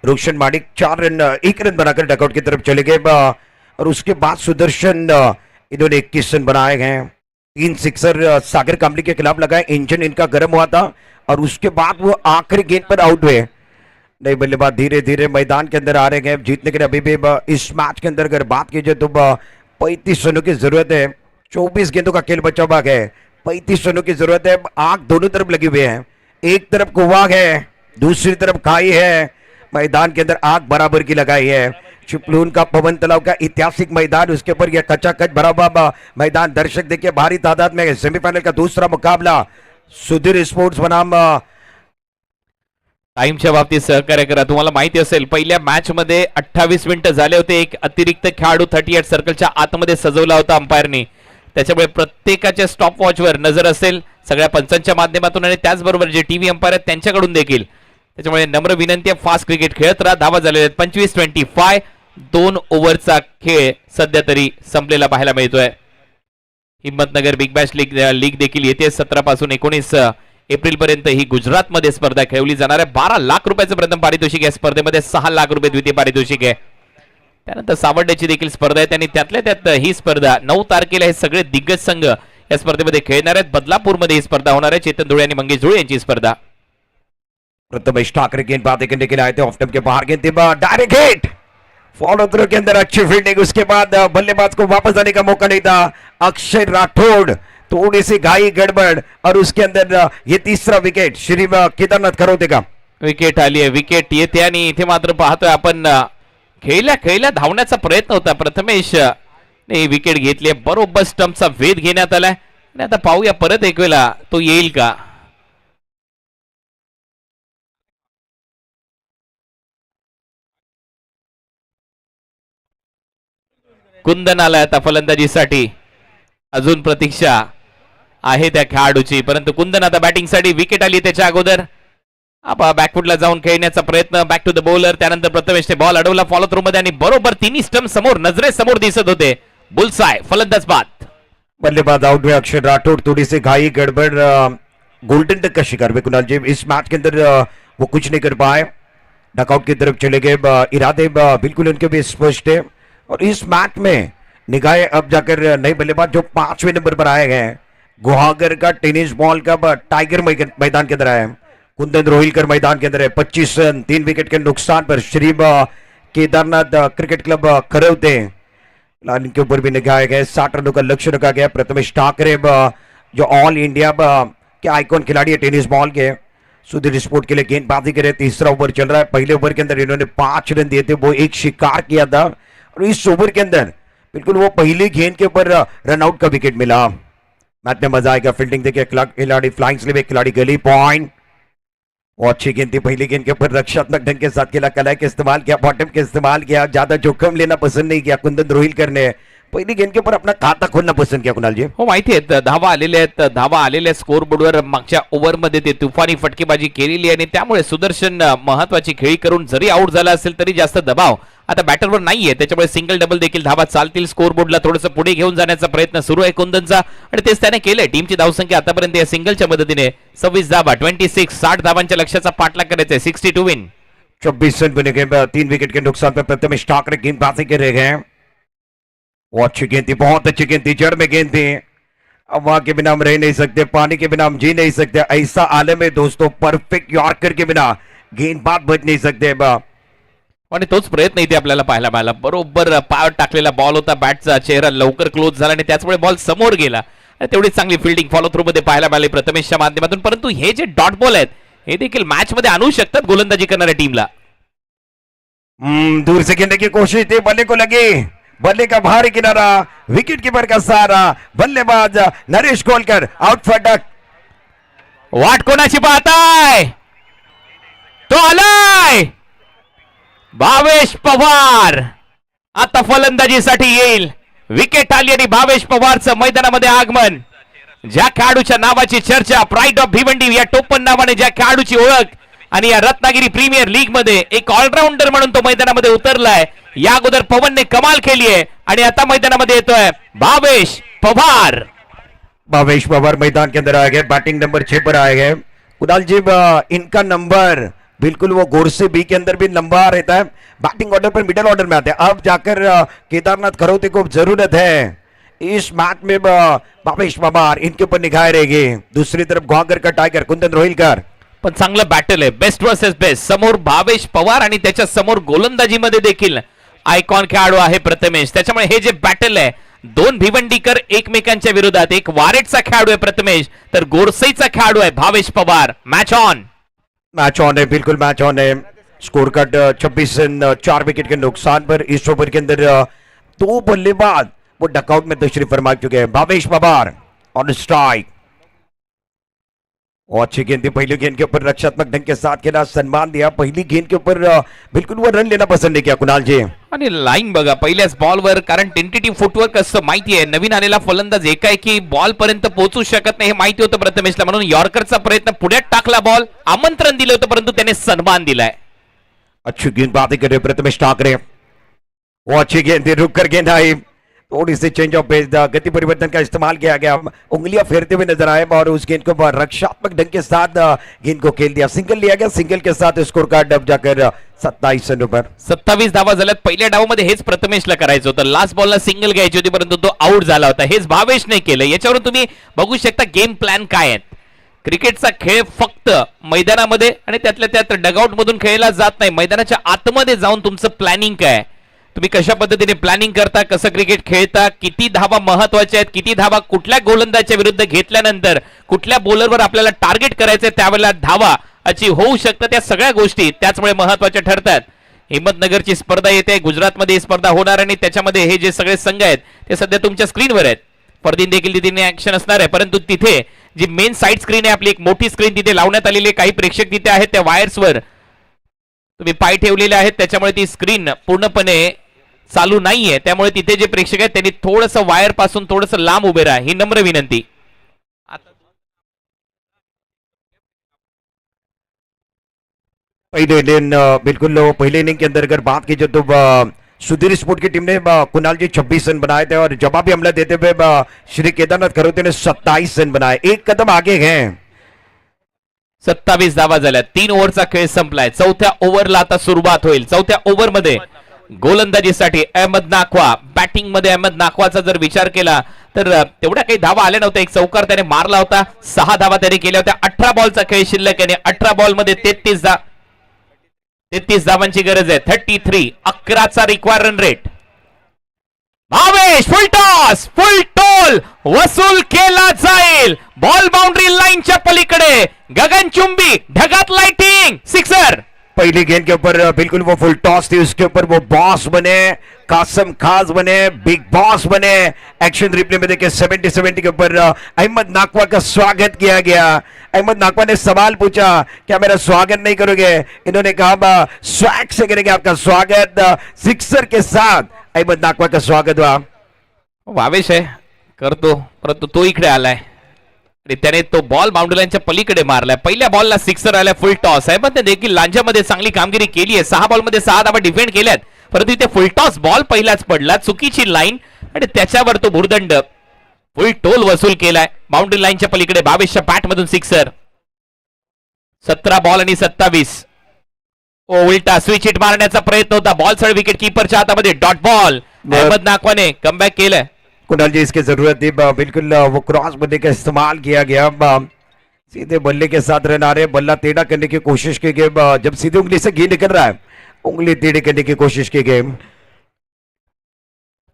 रोशन माणिक 4 रन 1 रन बनाकर डकआउट की तरफ चले गए और उसके बाद सुदर्शन इन्होंने 21 रन बनाए हैं. 3 सिक्सर सागर कामली के खिलाफ लगाए, इंजन इनका गर्म हुआ था और उसके बाद वो आखिरी गेंद पर आउट हुए. नए बल्लेबाज धीरे धीरे मैदान के अंदर आ रहे हैं. जीतने के लिए अभी भी इस मैच के अंदर अगर बात की जाए तो 35 रनों की जरूरत है. 24 गेंदों का खेल बचा हुआ है, 35 रनों की जरूरत है. आग दोनों तरफ लगी हुई है, एक तरफ कुआं है, दूसरी तरफ खाई है. मैदान के अंदर आग बराबर की लगाई है. चिपलून का पवन तलाव का ऐतिहासिक मैदान, उसके ऊपर यह कच्चा-कच भरा हुआ मैदान. दर्शक देखिए भारी तादाद में. सेमीफाइनल का दूसरा मुकाबला सुधीर स्पोर्ट्स बनाम टाइमच्या बाबतीत सहकार्य करा. तुम्हाला माहिती असेल पहिल्या मॅच मध्ये 28 मिनिटं झाले होते. एक अतिरिक्त खेळाडू 38 सर्कलच्या आतमध्ये सजवला होता अंपायरनी. त्याच्यामुळे प्रत्येकाच्या स्टॉप वॉचवर नजर असेल सगळ्या पंचांच्या माध्यमातून आणि त्याचबरोबर जे टीव्ही अंपायर आहेत त्यांच्याकडून देखील. त्याच्यामुळे नम्र विनंती आहे फास्ट क्रिकेट खेळत राहा. धावा झालेल्या आहेत 25-25. 2 ओव्हरचा खेळ सध्या तरी संपलेला पाहायला मिळतोय. हिम्मतनगर बिग बॅश लीग देखील येते 17 पासून 19 एप्रिल पर्यंत ही गुजरात मध्ये स्पर्धा खेळवली जाणार आहे. 12 लाख रुपयाचं प्रथम पारितोषिक आहे. स्पर्धेमध्ये 6 लाख रुपये द्वितीय पारितोषिक आहे. त्यानंतर सावड्याची देखील स्पर्धा आहे आणि त्यातल्या त्यात ही स्पर्धा 9 तारखेला हे सगळे दिग्गज संघ या स्पर्धेमध्ये खेळणार आहेत. बदलापूरमध्ये ही स्पर्धा होणार आहे. चेतन धुळे आणि मंगेश धुळे यांची स्पर्धा. प्रथमेश ठाकरे गेंदबाजी करने के लिए आए थे, ऑफ स्टंप के बाहर गेंद डायरेक्ट हिट, फॉलो थ्रू के अंदर अच्छी फील्डिंग, उसके बाद बल्लेबाज को वापस आने का मौका नहीं था. अक्षय राठौड़ थोड़ी सी घाई गड़बड़ और उसके अंदर ये तीसरा विकेट श्री केदारनाथ खरोते का. विकेट आली आहे. विकेट येते आणि इथे मात्र पाहतोय आपण खेळल्या धावण्याचा प्रयत्न होता. प्रथमेश विकेट घेतली आहे. बरोबर स्टंपचा वेध घेण्यात आलाय आणि आता पाहूया परत एक वेळा तो येईल का. कुंदन आलाय आता फलंदाजीसाठी. अजून प्रतीक्षा आहे त्या खेळाडूची, परंतु कुंदन आता बॅटिंगसाठी. विकेट आली त्याच्या अगोदर. बॅकफुटला जाऊन खेळण्याचा प्रयत्न. Back to the bowler. त्यानंतर प्रथमेशने बॉल अडवला फॉलो थ्रू मध्ये आणि बरोबर तिन्ही स्टंप समोर नजरेसमोर दिसत होते. बुलसाय फलंदाज बाद. बल्लेबाज आउट हुए अक्षय राठौड़. थोड़ी सी घाई गड़बड़, गोल्डन टक का शिकार हुए कुणाल जी. इस मैच के अंदर वो कुछ नहीं कर पाए, डकआउट की तरफ चले गए. इरादे बिल्कुल उनके भी स्पष्ट है. और इस मैच में निगाहें अब जाकर नए बल्लेबाज जो 5वें नंबर पर आए हैं, गुहागर का टेनिस बॉल का टाइगर मैदान के अंदर है. कुंदन रोहिलकर मैदान के अंदर है. 25 रन 3 विकेट के नुकसान पर श्री केदारनाथ क्रिकेट क्लब खरौते इनके ऊपर भी निगाह गए. 60 रनों का लक्ष्य रखा गया. प्रथमेश ठाकरे जो ऑल इंडिया के आइकॉन खिलाड़ी है टेनिस बॉल के, सुधीर स्पोर्ट के लिए गेंदबाजी करे. तीसरा ओवर चल रहा है. पहले ओवर के अंदर इन्होंने 5 रन दिए थे, वो एक शिकार किया था. और इस ओवर के अंदर बिल्कुल वो पहली गेंद के ऊपर रन आउट का विकेट मिला. मैच में मजा आएगा. फील्डिंग देखिए खिलाड़ी फ्लाइंग स्लिप, एक खिलाड़ी गली पॉइंट. वो अच्छी गेंद थी. पहली गेंद के ऊपर रक्षात्मक ढंग के साथ खेला, कलाई का इस्तेमाल किया, बॉटम का इस्तेमाल किया. ज्यादा जोखिम लेना पसंद नहीं किया कुंदन रोहिलकर ने. पहिली गेंद के ऊपर अपना खाता खोलना पसंद किया कुणाल जी. हो माहिती आहे. धावा आलेल्या स्कोर बोर्डवर मागच्या ओव्हरमध्ये ते तुफानी फटकेबाजी केलेली आहे आणि त्यामुळे सुदर्शन महत्वाची खेळी करून जरी आउट झाला असेल तरी जास्त दबाव आता बॅटरवर नाहीये. त्याच्यामुळे सिंगल डबल देखील धावा चालतील. स्कोर बोर्डला थोडंसं पुढे घेऊन जाण्याचा प्रयत्न सुरू आहे कुंदनचा आणि तेच त्याने केलंय. टीमची धावसंख्या आतापर्यंत या सिंगलच्या मदतीने 26 धावा 26. 60 धावांच्या लक्ष्याचा पाठलाग करायचा आहे. 62 विन. 24 रन बने गए. 3 विकेट के नुकसान पर प्रथमेश ठाकरे गेंदबाजी कर रहे हैं. वो अच्छी गेंद थी, बहुत अच्छी गेंद थी, जड़ में गेंद थी. हवा के बिना हम रह नहीं सकते, पानी के बिना हम जी नहीं सकते. ऐसा आलम है दोस्तों, परफेक्ट यॉर्कर के बिना गेंदबाज बच नहीं सकते. आणि तोच प्रयत्न इथे आपल्याला पाहायला मिळाला. बरोबर पायावर टाकलेला बॉल होता. बॅटचा चेहरा लवकर क्लोज झाला आणि त्याचमुळे बॉल समोर गेला. तेवढीच चांगली फिल्डिंग फॉलो थ्रू मध्ये पाहायला मिळाली प्रथमेशच्या माध्यमातून. परंतु हे जे डॉट बॉल आहेत हे देखील मॅच मध्ये आणू शकतात गोलंदाजी करणाऱ्या टीमला. दूर से खेलने की कोशिश थी, बल्ले को लगी, बल्ले का भारी किनारा, विकेट कीपर का सहारा, बल्लेबाज नरेश कोलकर आउट फटक. वाट कोणाची पाहताय? तो आलाय भावेश पवार. आता फलंदाजीसाठी येईल. विकेट आली आणि भावेश पवारचं मैदानामध्ये आगमन. ज्या खेळाडूच्या नावाची चर्चा, प्राईड ऑफ भिवंडी या टोपण नावाने ज्या खेळाडूची ओळख आणि या रत्नागिरी प्रीमियर लीग मध्ये एक ऑलराऊंडर म्हणून तो मैदानामध्ये उतरलाय. या अगोदर पवनने कमाल केली आहे आणि आता मैदानामध्ये येतोय भावेश पवार. भावेश पवार मैदान के अंदर आए गए. बैटिंग नंबर 6 पर आए गए कुणाल जी. इनका नंबर बिल्कुल वो गोर से बी के अंदर भी लंबा रहता है. बैटिंग ऑर्डर पर मिडिल ऑर्डर में आते हैं. अब जाकर केदारनाथ खरौते को जरूरत है इस मैच में भावेश पवार, इनके ऊपर निगाह रहेगी. दूसरी तरफ गुहागर का टाइगर कुंदन रोहिलकर. पण चांगलं बॅटल आहे. Best versus best. समोर भावेश पवार आणि त्याच्या समोर गोलंदाजीमध्ये देखील आयकॉन खेळाडू आहे प्रथमेश. त्याच्यामुळे हे जे बॅटल आहे, 2 भिवंडीकर एकमेकांच्या विरोधात. एक वारेटचा खेळाडू आहे प्रथमेश, तर गोरसईचा खेळाडू आहे Bhavesh Pawar. Match on. Match on है, बिल्कुल मैच ऑन है. स्कोर कार्ड 26 रन 4 विकेट के नुकसान पर. इस ओवर के अंदर 2 बल्लेबाज वो डकआउट में तशरीफ फरमा चुके हैं. Bhavesh Pawar on strike. और अच्छी गेंद थी, पहली गेंद के ऊपर रक्षात्मक ढंग के साथ खेला, सम्मान दिया, पहली गेंद के ऊपर बिल्कुल वो रन लेना पसंद नहीं किया कुणाल जी. आणि लाईन बघा पहिल्याच बॉलवर, कारण टेंटेटिव्ह फुटवर्क असतं माहिती आहे. नवीन आलेला फलंदाज एकाएकी बॉल पर्यंत पोहोचू शकत नाही हे माहिती होतं प्रथमेशला, म्हणून यॉर्करचा प्रयत्न पुढ्यात टाकला, बॉल आमंत्रण दिलं होतं परंतु त्याने सन्मान दिलाय. अच्छी गेंदबाजी करे प्रथमेश ठाकरे. वो अच्छी गेंद थी, रुक कर गेंद आई, थोड़ी सी चेंज ऑफ पेस, गति परिवर्तन का इस्तेमाल किया गया, उंगलियां फेरते हुए नजर आए और उस गेंद को रक्षात्मक ढंग के साथ गेंद को खेल दिया. सिंगल लिया गया, सिंगल के साथ स्कोर कार्ड अब जाकर 27 रनों पर. 27 धावा झाल्यात. पहिल्या डावामध्ये हेच प्रथमेशला करायचं होतं, लास्ट बॉलला सिंगल घ्यायची होती परंतु तो आउट झाला होता. हेच भावेशने केलं. याच्यावरून तुम्ही बघू शकता गेम प्लॅन काय आहेत. क्रिकेटचा खेळ फक्त मैदानामध्ये आणि त्यातल्या त्यात डगआउट मधून खेळला जात नाही. मैदानाच्या आतमध्ये जाऊन तुमचं प्लॅनिंग काय, तुम्ही कशा पद्धतीने प्लॅनिंग करता, कसं क्रिकेट खेळता, किती धावा महत्वाच्या आहेत, किती धावा कुठल्या गोलंदाजाच्या विरुद्ध घेतल्यानंतर कुठल्या बॉलरवर आपल्याला टार्गेट करायचंय त्यावेळेला धावा अचीव होऊ शकतात, त्या सगळ्या गोष्टी त्याचमुळे महत्वाच्या ठरतात. हिम्मतनगरची स्पर्धा येते, गुजरातमध्ये ही स्पर्धा होणार आणि त्याच्यामध्ये हे जे सगळे संघ आहेत ते सध्या तुमच्या स्क्रीनवर आहेत. परदीन देखील तिथे ऍक्शन असणार आहे, परंतु तिथे जी मेन साईड स्क्रीन आहे आपली, एक मोठी स्क्रीन तिथे लावण्यात आलेली आहे. काही प्रेक्षक तिथे आहेत, त्या वायर्सवर तुम्ही पाय ठेवलेले आहेत, त्याच्यामुळे ती स्क्रीन पूर्णपणे चालू नाहीये. त्यामुळे तिथे जे प्रेक्षक आहेत त्यांनी थोडंसं वायर पासून थोडंसं लांब उभे राहा, ही नम्र विनंती. पहले इनिंग बिल्कुल पहले इनिंग के अंदर अगर बात की जाए तो सुधीर स्पोर्ट की टीम ने कुणाल जी 26 रन बनाए थे और जवाबी हमला देते हुए श्री केदारनाथ खरोते ने 27 रन बनाए, एक कदम आगे गए. 27 धावा झाल्या. 3 ओव्हरचा खेळ संपलाय. चौथ्या ओव्हरला आता सुरुवात होईल. चौथ्या ओव्हरमध्ये गोलंदाजीसाठी अहमद नाखवा, बॅटिंग मध्ये अहमद नाखवाचा जर विचार केला तर तेवढ्या काही धावा आल्या नव्हत्या. एक चौकार त्याने मारला होता, 6 धावा त्याने केल्या होत्या. 18 बॉलचा खेळ शिल्लक आहे. 18 बॉल मध्ये 33 धावांची गरज आहे. 33, 11चा require run rate. Bhavesh full toss, full टोल वसूल केला जाईल. बॉल बाउंड्री लाईनच्या पलीकडे, गगनचुंबी, ढगात लाइटिंग, सिक्सर. पहली गेंद के ऊपर बिल्कुल वो फुल टॉस थी, उसके ऊपर वो बॉस बने, कासम खास बने, बिग बॉस बने. एक्शन रिप्ले में देखिए 70 के ऊपर अहमद नाकवा का स्वागत किया गया. अहमद नाकवा ने सवाल पूछा, क्या मेरा स्वागत नहीं करोगे? इन्होंने कहा स्वैग से करेंगे आपका स्वागत. सिक्सर के साथ अहमद नाकवा का स्वागत हुआ. भावेश आहे करतो, परंतु तो इकडे आलाय आणि त्याने तो बॉल बाउंड्री लाईनच्या पलीकडे मारलाय. पहिल्या बॉलला सिक्सर आलाय, फुल टॉस आहे, पण ते देखील लांजामध्ये चांगली कामगिरी केली आहे. 6 बॉलमध्ये 6 धावा डिफेंड केल्यात, परंतु इथे फुल टॉस बॉल पहिलाच पडला, चुकीची लाईन आणि त्याच्यावर तो भुर्दंड फुल टोल वसूल केलाय. बाउंड्री लाईनच्या पलीकडे 22च्या बॅट मधून सिक्सर. 17 बॉल आणि 27. उलटा स्विच हिट मारण्याचा प्रयत्न होता, बॉल सळ विकेट कीपरच्या हातामध्ये. डॉट बॉल अहमद नाकवाने कमबॅक केलंय. कुणाल जी इसकी जरूरत थी, बिल्कुल वो क्रॉस बल्ले का इस्तेमाल किया गया. सीधे बल्ले के साथ रन आ रहे, बल्ला टेढ़ा करने की कोशिश की गई. जब सीधे उंगली से गेंद निकल रहा है, उंगली टेढ़ी करने की कोशिश की गई.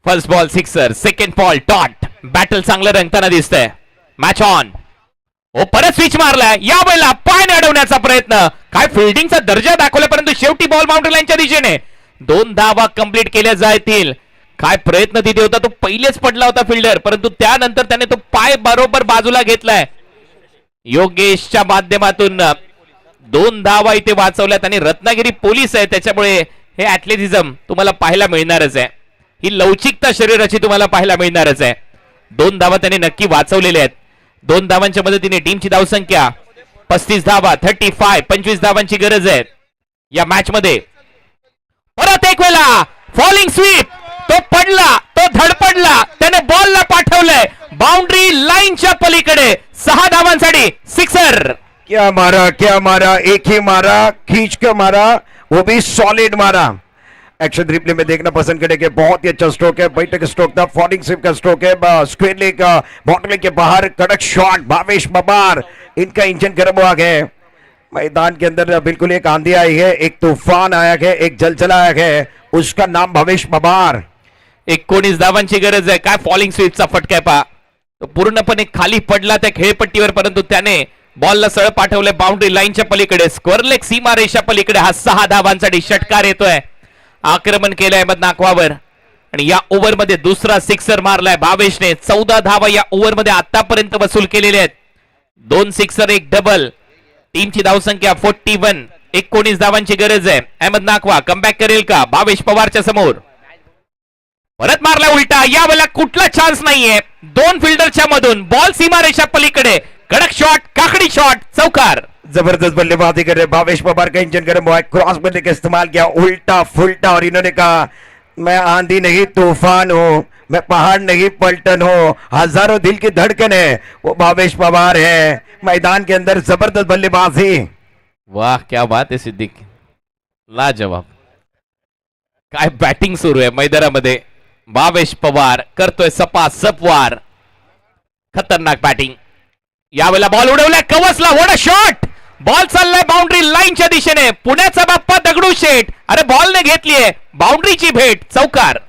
First ball sixer, second ball dot. Battle चांगलं रंगताना दिसतंय. Match on. ओ परत स्विच मारलाय, या वेळेला पाय अडवण्याचा प्रयत्न. काय फिल्डिंगचा दर्जा दाखवला, परंतु शेवटी बॉल बाउंड्री लाईनच्या दिशेने. 2 धावा कंप्लीट केल्या जातील. काय प्रयत्न तिथे होता, तो पहिलेच पडला होता फिल्डर, परंतु त्यानंतर त्याने तो पाय बरोबर बाजूला घेतलाय. योगेशच्या माध्यमातून 2 धावा इथे वाचवल्यात आणि रत्नागिरी पोलीस आहे, त्याच्यामुळे हे ऍथलेटिझम तुम्हाला पाहायला मिळणारच आहे. ही लवचिकता शरीराची तुम्हाला पाहायला मिळणारच आहे. 2 धावा त्याने नक्की वाचवलेल्या आहेत. 2 धावांच्या मदतीने टीमची धावसंख्या 35 धावा, 35, 25 धावांची गरज आहे या मॅच मध्ये. परत एक वेळा फॉलिंग स्वीप, तो पडला, तो धडपडला, त्याने बॉलला पाठवलंय बाउंड्री लाईनच्या पलीकडे. 6 धावांसाठी सिक्सर. क्या मारा, एक ही मारा, खींच के मारा, वो भी सॉलिड मारा. एक्शन रिप्ले में देखना पसंद करेंगे. बहुत ही अच्छा स्ट्रोक है, बैठक स्ट्रोक था, फॉलिंग स्वीप का स्ट्रोक है. स्क्वेयर लेग बाउंड्री के बाहर कड़क शॉट. भावेश बबार, इनका इंजन गर्म हुआ है. मैदान के अंदर बिल्कुल एक आंधी आई है, एक तूफान आया है, एक जलजला आया है, उसका नाम भावेश बबार. 19 धावांची गरज आहे. काय फॉलिंग स्वीपचा फटका पा, तो पूर्णपणे खाली पडला त्या खेळपट्टीवर, परंतु त्याने बॉलला सळ पाठवले बाउंड्री लाईनच्या पलीकडे, स्क्वेअर लेग सीमा रेषा पलीकडे. हा 6 धावांसाठी षटकार येतोय. आक्रमण केलंय अहमद नाकवावर आणि या ओव्हरमध्ये दुसरा सिक्सर मारलाय भावेशने. 14 धावा या ओव्हरमध्ये आतापर्यंत वसूल केलेले आहेत. 2 सिक्सर 1 डबल. टीमची धावसंख्या 41. 19 धावांची गरज आहे. अहमद नाखवा कमबॅक करेल का? भावेश पवारच्या समोर परत मारला उलटा. यावेळेला कुठला चान्स नाहीये. 2 फिल्डरच्या मधून बॉल सीमारेषा पलीकडे. कडक शॉट, काकडी शॉट, चौकार. जबरदस्त बल्लेबाजी कर रहे भावेश पवार का इंजन गर्म हुआ है, क्रॉस बल्ले का इस्तेमाल किया, उल्टा फुलटा, और इन्होंने कहा मैं आंधी नहीं तूफान हूं, मैं पहाड़ नहीं पलटन हूं, हजारों दिल की धड़कन है वो भावेश पवार है. मैदान के अंदर जबरदस्त बल्लेबाजी. वाह, क्या बात आहे सिद्दीक, लाजवाब. काय बॅटिंग सुरू आहे मैदानामध्ये. भावेश पवार करतोय सपासप वार. खतरनाक बॅटिंग. यावेळेला बॉल उडवलाय कवचला. वड शॉट. बॉल चाललाय बाउंड्री लाईनच्या दिशेने. पुण्याचा बाप्पा दगडूशेठ. अरे बॉलने घेतलीये बाउंड्रीची भेट. चौकार.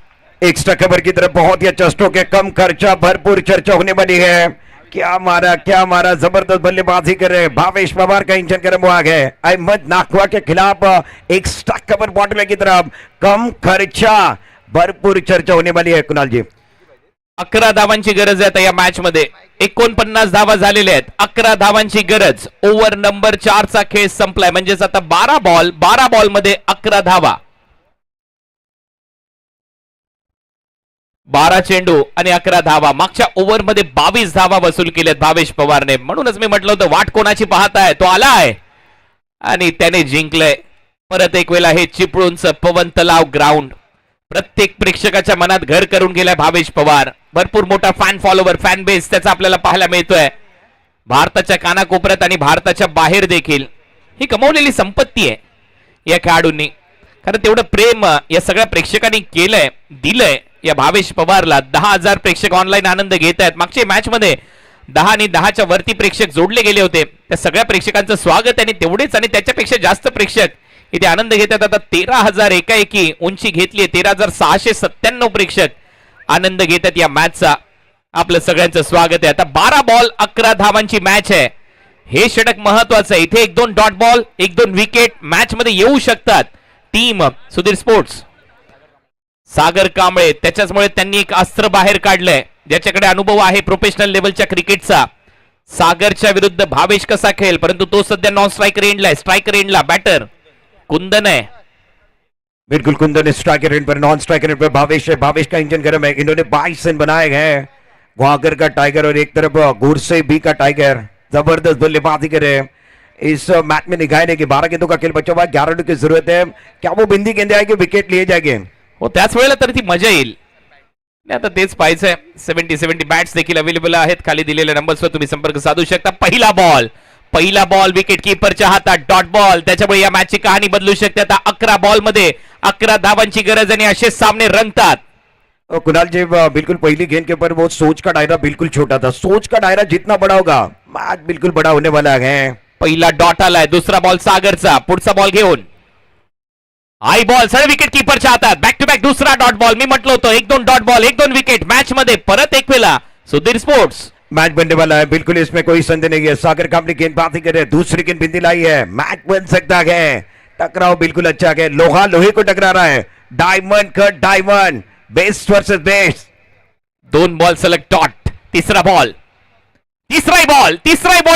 एक्स्ट्रा कवर की तरफ बहुत ही अच्छा स्ट्रोक है, कम खर्चा, भरपूर चर्चा होने वाली है. क्या मारा, जबरदस्त बल्लेबाजी कर रहे भावेश पवार का इंजन गर्म हुआ है. अहमद नाखवा के खिलाफ एक्स्ट्रा कवर बॉटल की तरफ, कम खर्चा, भरपूर चर्चा होने वाली है. कुणाल जी, 11 धावांची गरज आहे आता या मॅच मध्ये. 49 धावा झालेल्या आहेत. 11 धावांची गरज. ओव्हर नंबर 4 चा खेळ संपलाय. म्हणजेच आता 12 बॉल मध्ये 11 धावा. 12 चेंडू आणि 11 धावा. मागच्या ओव्हर मध्ये 22 धावा वसूल केल्यात भावेश पवारने. म्हणूनच मी म्हटलं होतं वाट कोणाची पाहताय, तो आलाय आणि त्याने जिंकलंय. परत एक वेळा हे चिपळूणचं पवन तलाव ग्राउंड प्रत्येक प्रेक्षकाच्या मनात घर करून गेलाय भावेश पवार. भरपूर मोठा फॅन फॉलोवर, फॅन बेस त्याचा आपल्याला पाहायला मिळतोय भारताच्या कानाकोपऱ्यात आणि भारताच्या बाहेर देखील. ही कमावलेली संपत्ती आहे या खेळाडूंनी. कारण तेवढं प्रेम या सगळ्या प्रेक्षकांनी केलंय, दिलंय या भावेश पवारला. 10,000 प्रेक्षक ऑनलाईन आनंद घेत आहेत. मागच्या मॅच मध्ये 10 आणि 10च्या वरती प्रेक्षक जोडले गेले होते. त्या सगळ्या प्रेक्षकांचं स्वागत आणि तेवढेच आणि त्याच्यापेक्षा जास्त प्रेक्षक इथे आनंद घेतात. आता 13,000 एकाएकी उंची घेतली. 13,697 प्रेक्षक आनंद घेतात या मॅचचा. आपलं सगळ्यांचं स्वागत आहे. आता 12 बॉल 11 धावांची मॅच आहे. हे षटक महत्वाचं आहे. इथे 1-2 डॉट बॉल, 1-2 विकेट मॅच मध्ये येऊ शकतात. टीम सुधीर स्पोर्ट्स, सागर कांबळे, त्याच्याचमुळे त्यांनी एक अस्त्र बाहेर काढलंय. ज्याच्याकडे अनुभव आहे प्रोफेशनल लेवलच्या क्रिकेटचा. सागरच्या विरुद्ध भावेश कसा खेळेल, परंतु तो सध्या नॉन स्ट्रायकर एंडला आहे. स्ट्रायकर एंडला बॅटर कुंदन है. बिल्कुल कुंदन स्ट्राइकर एंड पर, नॉन स्ट्राइकर एंड पर भावेश है. भावेश का इंजन गर्म है. इन्होंने 22 रन बनाए हैं. ग्वागर का टाइगर और एक तरफ गुरसे बी का टाइगर जबरदस्त बल्लेबाजी करे. इस मैच में निगाहें कि 12 गेंदों का खेल बचा हुआ है. 11 रन की जरूरत है. क्या वो बिंदी गेंदे आएगी, विकेट लिए जाएंगे? हो, त्याच वेळेला तर ती मजा येईल. आता तेच पाहायचंय. 70 बॅट्स देखील अवेलेबल आहेत. खाली दिलेल्या नंबर्सवर तुम्ही संपर्क साधू शकता. पहिला बॉल विकेट कीपरच्या हातात. Dot ball. त्याच्यामुळे या मॅचची कहाणी बदलू शकते. आता 11 बॉल मध्ये 11 धावांची गरज आणि असे सामने रंगतात. कुणाल जी, बिल्कुल पहली गेंद के ऊपर वो सोच का दायरा बिल्कुल छोटा था. सोच का दायरा जितना बड़ा होगा मैच बिल्कुल बड़ा होने वाला है. पहिला डॉट आलाय. दुसरा बॉल सागरचा. पुढचा बॉल घेऊन आई बॉल सरळ विकेट कीपरच्या हातात. बॅक टू बॅक दुसरा डॉट बॉल. मी म्हटलं होतं 1-2 डॉट बॉल, 1-2 विकेट मॅच मध्ये. परत एक वेळा सुधीर स्पोर्ट्स. मैच बनने वाला है, बिल्कुल इसमें कोई संदेह नहीं है. सागर कांबळे गेंदबाजी कर रहे हैं. दूसरी गेंद बिंदी लाई है. मैच बन सकता है. टकराव बिल्कुल अच्छा है. लोहा लोहे को टकरा रहा है. Diamond cut diamond, best versus best. 2 ball सलग डॉट. तिसरा बॉल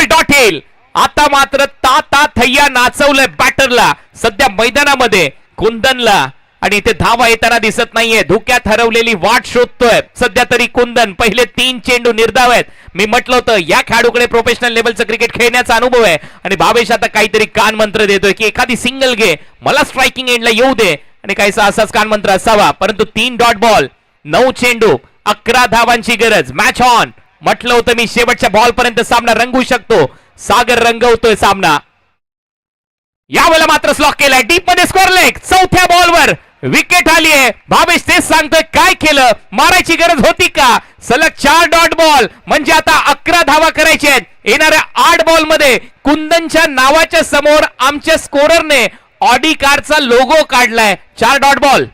डॉट येईल. आता मात्र ता थैया नाचवलंय बॅटरला सध्या मैदानामध्ये कुंदनला. आणि इथे धावा येताना दिसत नाहीये. धुक्यात हरवलेली वाट शोधतोय सध्या तरी कुंदन. पहिले 3 चेंडू निर्धाव आहेत. मी म्हटलं होतं या खेळाडूकडे प्रोफेशनल लेवलचं क्रिकेट खेळण्याचा अनुभव आहे. आणि भावेश आता काहीतरी कान मंत्र देतोय की एखादी सिंगल घे, मला स्ट्रायकिंग एंडला येऊ दे. आणि काहीसा असाच कान मंत्र असावा. परंतु 3 डॉट बॉल, 9 चेंडू, 11 धावांची गरज. Match on. म्हटलं होतं मी शेवटच्या बॉल पर्यंत सामना रंगू शकतो. सागर रंगवतोय सामना. यावेळेला मात्र स्लॉक केलाय. डीप मध्ये स्कोर लेग. चौथ्या बॉलवर विकेट आली आहे. भावेश तेच सांगतोय, काय केलं, मारायची गरज होती का? सलग 4 डॉट बॉल म्हणजे आता 11 धावा करायच्या आहेत. येणाऱ्या 8 बॉल मध्ये कुंदनच्या नावाच्या समोर आमच्या स्कोररने ऑडी कारचा लोगो काढलाय. 4 डॉट बॉल.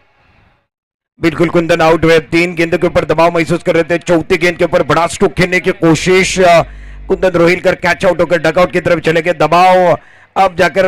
बिल्कुल कुंदन आउट हुए. 3 गेंदों के ऊपर दबाव महसूस कर रहे थे. चौथी गेंद के ऊपर बड़ा स्ट्रोक खेलने की कोशिश. कुंदन रोहिलकर कैच आउट होकर डगआउट की तरफ चले गए. दबाव अब जाकर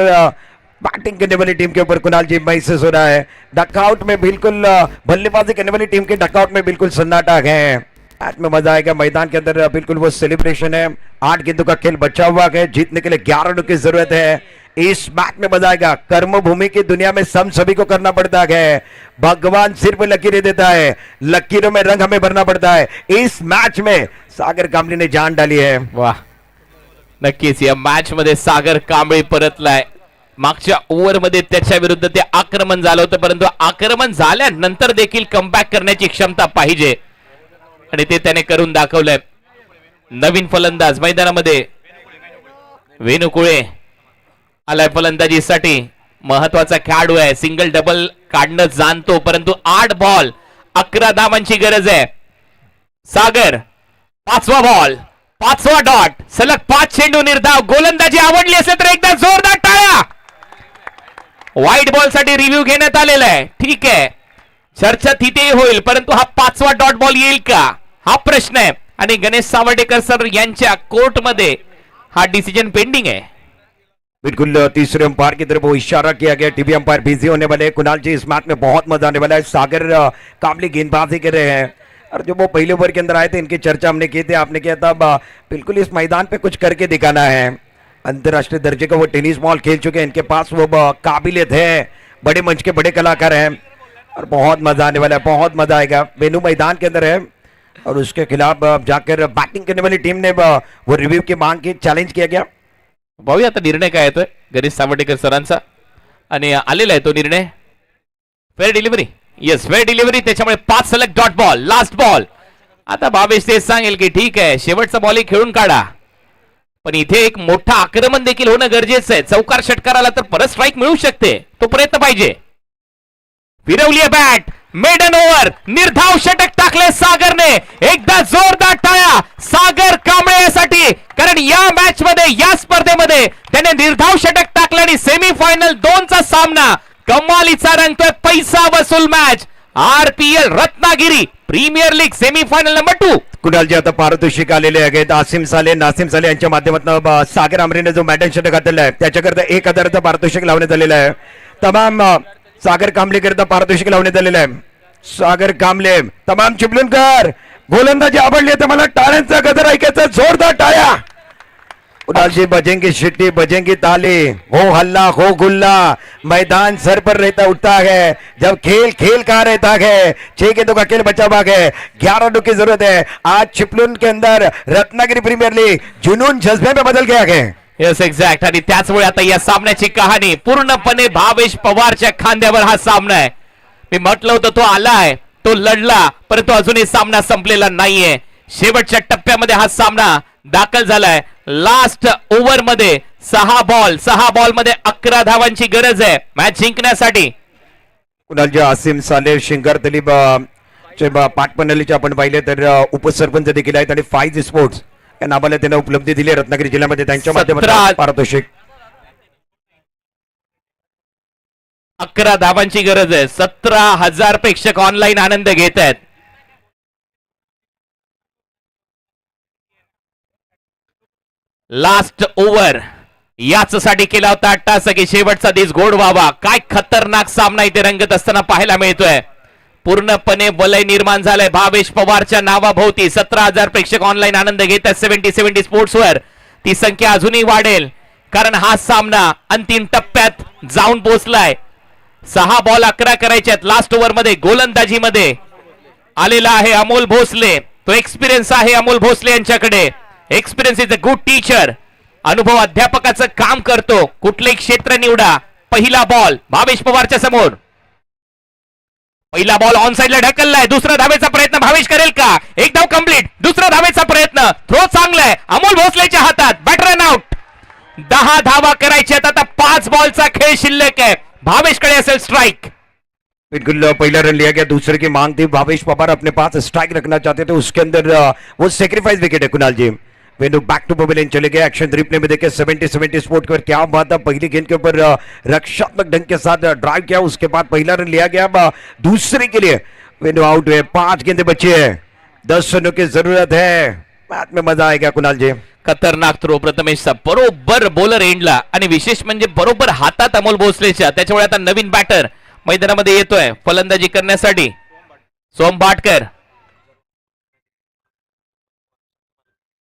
बैटिंग करने वाली टीम के ऊपर कुणाल जी महसूस हो रहा है. डकआउट में बिल्कुल बल्लेबाजी करने वाली टीम के डकआउट में बिल्कुल सन्नाटा है. मैच में मजा आएगा। मैदान के अंदर बिल्कुल वो सेलिब्रेशन है। 8 गेंदों का खेल बचा हुआ है, जीतने के लिए 11 रनों की जरूरत है। इस मैच में मजा आएगा। कर्म भूमि की दुनिया में सभी को करना पड़ता है। भगवान सिर्फ लकीरें देता है, लकीरों में रंग हमें भरना पड़ता है। इस मैच में सागर कांबळे ने जान डाली है। वा, नक्कीच या मॅच मध्ये सागर कांबळे परतलाय. मागच्या ओव्हर मध्ये त्याच्या विरुद्ध ते आक्रमण झालं होतं, परंतु आक्रमण झाल्यानंतर देखील कमबॅक करण्याची क्षमता पाहिजे आणि ते त्याने करून दाखवलंय. नवीन फलंदाज मैदानामध्ये वेणू कुळे आलाय फलंदाजीसाठी. महत्वाचा खेळाडू आहे, सिंगल डबल काढणं जाणतो, परंतु 8 बॉल 11 धावांची गरज आहे. सागर 5वा बॉल 5वा डॉट, सलग 5 चेंडू निर्धाव. गोलंदाजी आवडली असेल तर एकदा जोरदार टाळ्या. व्हाईट बॉल साठी रिव्ह्यू घेण्यात आलेला आहे. ठीक आहे, चर्चा तिथेही होईल, परंतु हा 5वा डॉट बॉल येईल का हा प्रश्न आहे. आणि गणेश सावर्डेकर सर यांच्या कोर्टमध्ये हा डिसिजन पेंडिंग है. बिल्कुल तीसरे अंपायर की तरफ वो इशारा किया गया. टीवी अंपायर बिजी होने वाले. कुणाल जी, इस मैच में बहुत मजा आने वाला है. सागर कांबळे गेंदबाजी कर रहे हैं और जो वो पहले ओवर के अंदर आए थे, इनकी चर्चा हमने की थी. आपने किया था बिल्कुल इस मैदान पे कुछ करके दिखाना है. अंतर्राष्ट्रीय दर्जे का वो टेनिस बॉल खेल चुके हैं. इनके पास वो काबिलियत है. बड़े मंच के बड़े कलाकार हैं और बहुत मजा आने वाला है. बहुत मजा आएगा. वेन्यू मैदान के अंदर है और उसके खिलाफ जाकर बैटिंग करने वाली टीम ने वो रिव्यू की मांग की. चॅलेंज किया गया. पाहूया आता निर्णय काय येतोय गणेश सावर्डेकर सरांचा. आणि आलेला आहे तो निर्णय. Fair delivery, yes fair delivery. त्याच्यामुळे 5 सलग डॉट बॉल. Last ball. आता भावेश तेच सांगेल की ठीक आहे, शेवटचा बॉल खेळून काढा, पण इथे एक मोठा आक्रमण देखील होणं गरजेचं आहे. चौकार षटकार आला तर परत स्ट्राईक मिळू शकते, तो प्रयत्न पाहिजे. फिरवली आहे बॅट. मेडन ओव्हर, निर्धाव षटक टाकले सागरने. एकदा जोरदार टाळ्या सागर कांबळेसाठी, कारण या मॅच मध्ये या स्पर्धेमध्ये त्याने निर्धाव षटक टाकलं आणि सेमीफायनल 2चा सामना कमालीचा रंगतोय. पैसा वसूल match. RPL Ratnagiri premier league semifinal number 2. Kunal ji, आता पारितोषिक आलेले आहेत. नासिम साले यांच्या माध्यमातून सागर आमरेने जो मॅडन षटक घातलेला आहे त्याच्याकरता 1000चं पारितोषिक लावण्यात आलेलं आहे. तमाम सागर कांबळे करता पारितोषिक लावण्यात आलेलं आहे. सागर कांबळे, तमाम चिपळूणकर, गोलंदाजी आवडली तर मला टाळ्यांचा गजर ऐकायचा. जोरदार टाळ्या. कुणाल जी, बजेंगी शिट्टी, बजेंगी ताली, हो हल्ला हो गुल्ला. मैदान सर पर रहता उठता है जब खेल खेल का रहता है. 6 गेंदों का खेल बचा हुआ है. 11 रनों की जरूरत है. आज चिपळूण के अंदर रत्नागिरी प्रीमियर लीग जुनून जज्बे में बदल गया है. Yes exact. आणि त्याचमुळे आता या सामन्याची कहाणी पूर्णपणे भावेश पवारच्या खांद्यावर हा सामना आहे. मी म्हटलं होतं तो आलाय, तो लढला, परंतु अजूनही सामना संपलेला नाहीये. शेवटच्या टप्प्यामध्ये हा सामना दाखल झालाय. लास्ट ओव्हर मध्ये 6 बॉल मध्ये 11 धावांची गरज आहे मॅच जिंकण्यासाठी. कुणाल जी, आसिम साले, शिंगार तलीब पाटपनलीचे आपण पाहिले तर उपसरपंच देखील आहेत आणि 5 स्पोर्ट्स या नावाला त्यांना उपलब्धी दिली रत्नागिरी जिल्ह्यामध्ये. त्यांच्या माध्यमातून पारितोषिक 11 धावांची गरज आहे. 17,000 प्रेक्षक ऑनलाईन आनंद घेत आहेत. लास्ट ओव्हर याचसाठी केला होता टास की शेवटचा दिस गोड व्हावा. काय खतरनाक सामना इथे रंगत असताना पाहायला मिळतोय. पूर्णपणे वलय निर्माण झालंय भावेश पवारच्या नावाभोवती. 17,000 प्रेक्षक ऑनलाईन आनंद घेत आहेत 70 स्पोर्ट्सवर. ती संख्या अजूनही वाढेल, कारण हा सामना अंतिम टप्प्यात जाऊन पोहोचलाय. 6 बॉल 11 करायचे आहेत. लास्ट ओव्हर मध्ये गोलंदाजीमध्ये आलेला आहे अमोल भोसले. तो एक्सपिरियन्स आहे अमोल भोसले यांच्याकडे. Experience is a good teacher. अनुभव अध्यापकाचं काम करतो. कुठलेही क्षेत्र निवडा. पहिला बॉल भावेश पवारच्या समोर. पहिला बॉल ऑन साइडला ढकललाय. दुसरा धावेचा प्रयत्न भावेश करेल का? एक धाव कंप्लीट. दुसरा धावेचा प्रयत्न. थ्रो चांगलाय अमोल भोसलेच्या हातात. Batter run out. 10 धावा करायच्यात. आता 5 बॉलचा खेळ शिल्लक आहे. भावेशकडे असेल स्ट्राइक. बिल्कुल पहला रन लिया गया. दूसरे की मांग थी. भावेश पवार अपने पास स्ट्राइक रखना चाहते थे. उसके अंदर वो सेक्रीफाइस विकेट है. कुणाल जी, वेनु बैक टू पवेलियन चले गए. एक्शन रिप्ले में देखे 70 स्पोर्ट पर क्या बात है. पहली गेंद के ऊपर रक्षात्मक ढंग के साथ ड्राइव किया. उसके बाद पहला रन लिया गया. दूसरे के लिए वेनु आउट हुए. 5 गेंदे बची है. 10 रनों की जरूरत है. मैच में मजा आएगा. कुणाल जी, खतरनाक थ्रो प्रथमेशचा बरोबर बॉलर एंडला, आणि विशेष म्हणजे बरोबर हातात अमोल भोसलेच्या. त्याच्यामुळे आता नवीन बॅटर मैदानामध्ये येतोय फलंदाजी करण्यासाठी. सोम भाटकर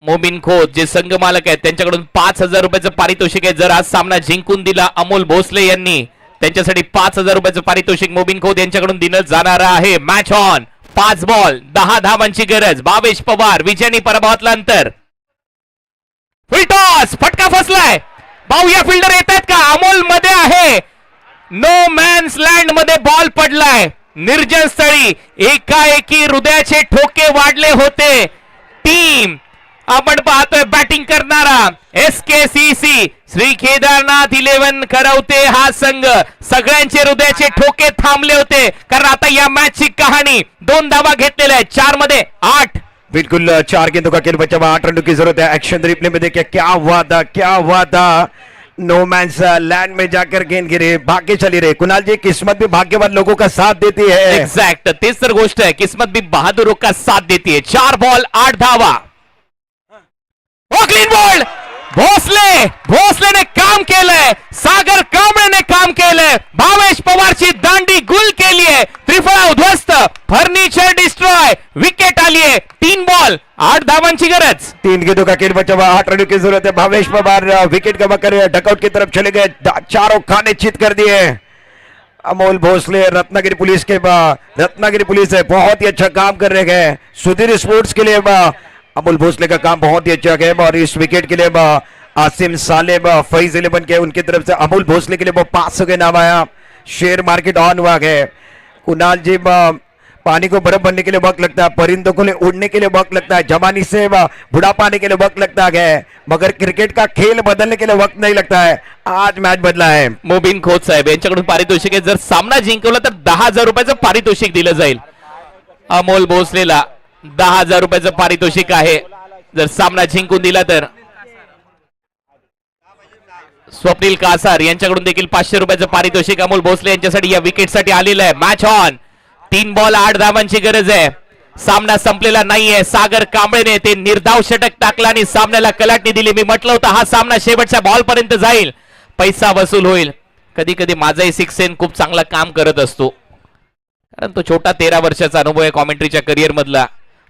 मोमीन खोत जे संघ मालक आहेत त्यांच्याकडून 5,000 रुपयाचं पारितोषिक आहे. जर आज सामना जिंकून दिला अमोल भोसले यांनी, त्यांच्यासाठी 5,000 रुपयाचं पारितोषिक मोमीन खोत यांच्याकडून दिलं जाणार आहे. Match on. 5 बॉल 10 धावांची गरज. भावेश पवार विजयाने पराभवातलं अंतर. फुल टॉस, फटका फसलाय. पाहूया फिल्डर येत आहेत का. अमोल मध्ये आहे. नो मॅन्स लँड मध्ये बॉल पडलाय. निर्जन स्थळी एकाएकी हृदयाचे ठोके वाढले होते. टीम आपण पाहतोय बॅटिंग करणारा SKCC श्री केदारनाथ 11 करवते हा संघ. सगळ्यांचे हृदयाचे ठोके थांबले होते कारण आता या मॅच ची कहाणी 2 धावा घेतलेल्या आहेत. 4 मध्ये 8. बिल्कुल 4 गेंदों का खेल बचा हुआ, 8 रनों की जरूरत है. एक्शन रिप्ले में देखिए क्या हुआ था, क्या हुआ था. नो मैंस लैंड में जाकर गेंद गिरे. भाग्य चली रहे कुणाल जी, किस्मत भी भाग्यवान लोगों का साथ देती है. एक्झॅक्ट तेच तर गोष्ट आहे. किस्मत भी बहादुरों का साथ देती है. 4 बॉल 8 धावा. Clean ball. भोसलेने काम केलंय. सागर कांबळेने काम केलंय. भावेश पवारची दांडी गुल केली आहे. त्रिफळा उद्ध्वस्त. Furniture destroy. विकेट आली आहे. 3 बॉल 8 धावांची गरज. 3 गेंदों का खेल बचा हुआ, 8 रनों की जरूरत है. भावेश पवार विकेट गवा कर डकआउट की तरफ चले गए. चारों खाने चित कर दिए. अमोल भोसले रत्नागिरी पुलिस है, बहुत ही अच्छा काम कर रहे हैं. सुधीर स्पोर्ट्स के लिए अमोल भोसले का काम बहुत ही अच्छा है. और इस विकेट के लिए आसिम सालेब फैज 11 के उनकी तरफ से अमोल भोसले के लिए वो 500 के नाम आया. शेयर मार्केट ऑन हुआ है. कुणाल जी, पानी को बर्फ बनने के लिए वक्त लगता है, परिंदों को लिए उड़ने के लिए वक्त लगता है, जवानी से बुढ़ापा आने के लिए वक्त लगता है, मगर क्रिकेट का खेल बदलने के लिए वक्त नहीं लगता है. आज मैच बदला है. मोबिन खोत साहेब यांच्याकडून पारितोषिक आहे. जर सामना जिंकवला तर 10,000 रुपयाचं पारितोषिक दिलं जाईल. अमोल भोसलेला 10,000 रुपयाचं पारितोषिक आहे जर सामना जिंकून दिला तर. स्वप्नील कासार यांच्याकडून देखील 500 रुपयाचं पारितोषिक अमोल भोसले यांच्यासाठी या विकेटसाठी आलेलं आहे. Match on. 3 बॉल 8 धावांची गरज आहे. सामना संपलेला नाहीये. सागर कांबळेने ते निर्धाव षटक टाकला आणि सामन्याला कलाटणी दिली. मी म्हटलं होतं हा सामना शेवटच्या बॉल पर्यंत जाईल, पैसा वसूल होईल. कधी कधी माझाही सिक्सेन खूप चांगला काम करत असतो कारण तो छोटा 13 वर्षाचा अनुभव आहे कॉमेंट्रीच्या करिअर मधला.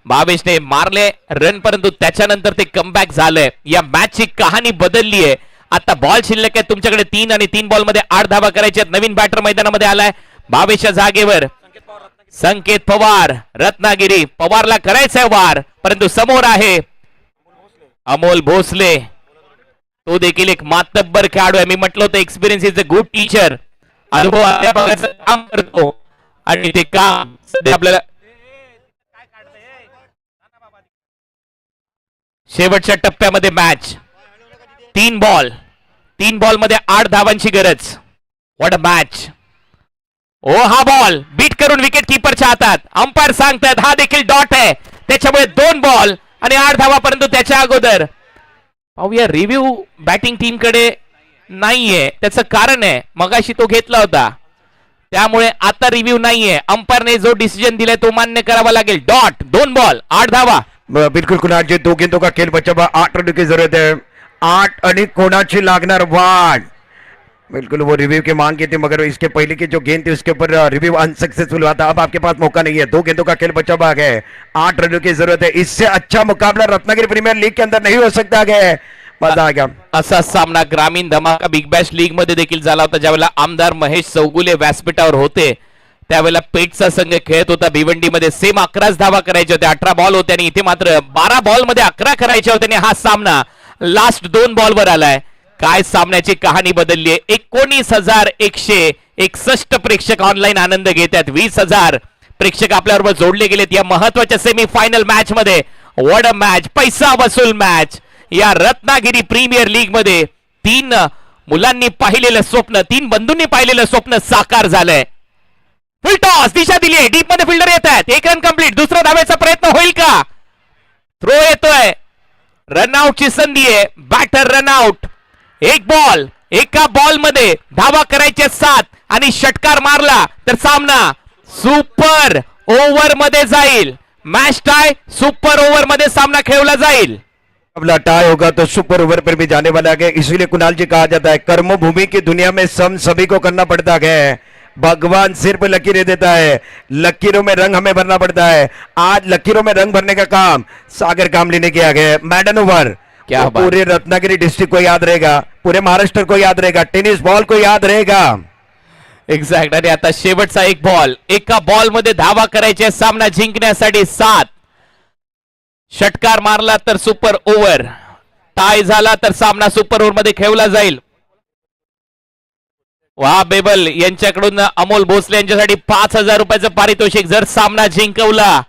भावेशने मारले रन परंतु त्याच्यानंतर ते कमबॅक झालंय. या मॅचची कहाणी बदलली आहे. आता बॉल शिल्लक आहे तुमच्याकडे 3 आणि 3 बॉल मध्ये 8 धावा करायच्या. नवीन बॅटर मैदानामध्ये आलाय. भावेशच्या जागेवर संकेत पवार रत्नागिरी. पवारला करायचंय वार परंतु समोर आहे अमोल भोसले. तो देखील एक मातब्बर खेळाडू आहे. मी म्हटलं होतं experience is a good teacher. अनुभव अध्यापकाचं काम करतो आणि ते काम सध्या आपल्याला शेवटच्या टप्प्यामध्ये मॅच. 3 बॉल मध्ये 8 धावांची गरज. What a match. ओ हा बॉल बीट करून विकेट कीपरच्या हातात. अंपायर सांगतात हा देखील डॉट आहे. त्याच्यामुळे 2 बॉल आणि 8 धावा परंतु त्याच्या अगोदर पाहूया रिव्ह्यू बॅटिंग टीम कडे नाहीये. त्याचं कारण आहे मगाशी तो घेतला होता त्यामुळे आता रिव्ह्यू नाहीये. अंपायरने जो डिसिजन दिलाय तो मान्य करावा लागेल. डॉट. 2 बॉल 8 धावा. बिल्कुल कुणाल जी, 2 गेंदों का खेल बचा हुआ, 8 रनों की जरूरत है. 8 आणि कोणाची लागणार वाट. बिल्कुल वो रिव्यू की मांग की थी मगर इसके पहले की जो गेंद थी उसके ऊपर रिव्यू अनसक्सेसफुल हुआ था. अब आपके पास मौका नहीं है. 2 गेंदों का खेल बचा हुआ है. 8 रनों की जरूरत है. इससे अच्छा मुकाबला रत्नागिरी प्रीमियर लीग के अंदर नहीं हो सकता है. मजा आ गया. असा सामना ग्रामीण धमाका बिग बॅश लीग मध्ये देखील झाला होता. ज्यावेळेला आमदार महेश चौगुले व्यासपीठावर होते त्यावेळेला पेठचा संघ खेळत होता भिवंडीमध्ये. सेम 11 धावा करायच्या होत्या. 18 बॉल होते आणि इथे मात्र 12 बॉल मध्ये 11 करायच्या होत्या आणि हा सामना लास्ट 2 बॉलवर आलाय. काय सामन्याची कहाणी बदलली आहे. 19,161 प्रेक्षक ऑनलाईन आनंद घेतात. 20,000 प्रेक्षक आपल्याबरोबर जोडले गेलेत या महत्वाच्या सेमी फायनल मॅच मध्ये. What a match. पैसा वसूल मॅच. या रत्नागिरी प्रीमियर लीग मध्ये 3 मुलांनी पाहिलेलं स्वप्न, 3 बंधूंनी पाहिलेलं स्वप्न साकार झालंय. फुल टॉस दिशा दिली आहे. डीप मध्ये फिल्डर येत आहेत. 1 रन कंप्लीट. दुसरा धावेचा प्रयत्न होईल का. थ्रो येतोय. रनआउटची संधी आहे. Batter run out. 1 बॉल. एका बॉल मध्ये धावा करायच्या 7 आणि षटकार मारला तर सामना सुपर ओव्हर मध्ये जाईल. Match tie. सुपर ओव्हर मध्ये सामना खेळला जाईल. मुकाबला टाई होगा तो सुपर ओवर पर भी जाने वाला है. इसीलिए कुणाल जी कहा जाता है कर्मभूमि की दुनिया में सभी को करना पड़ता है. भगवान सिर्फ लकीरें देता है, लकीरों में रंग हमें भरना पड़ता है। आज लकीरों में रंग भरने का काम सागर कामली ने किया गया। मैडन ओवर, क्या वो बात। पूरे रत्नागिरी डिस्ट्रिक्ट को याद रहेगा, पूरे महाराष्ट्र को याद रहेगा, टेनिस बॉल को याद रहेगा। एक्झॅक्ट. आणि आता शेवटचा एक बॉल, एका बॉल मध्ये धावा करायचे सामना जिंकण्यासाठी 7. षटकार मारला तर सुपर ओव्हर, टाय झाला तर सामना सुपर ओव्हर मध्ये खेळला जाईल. वा बेबल यांच्याकडून अमोल भोसले यांच्यासाठी 5,000 रुपयाचं पारितोषिक जर सामना जिंकवला.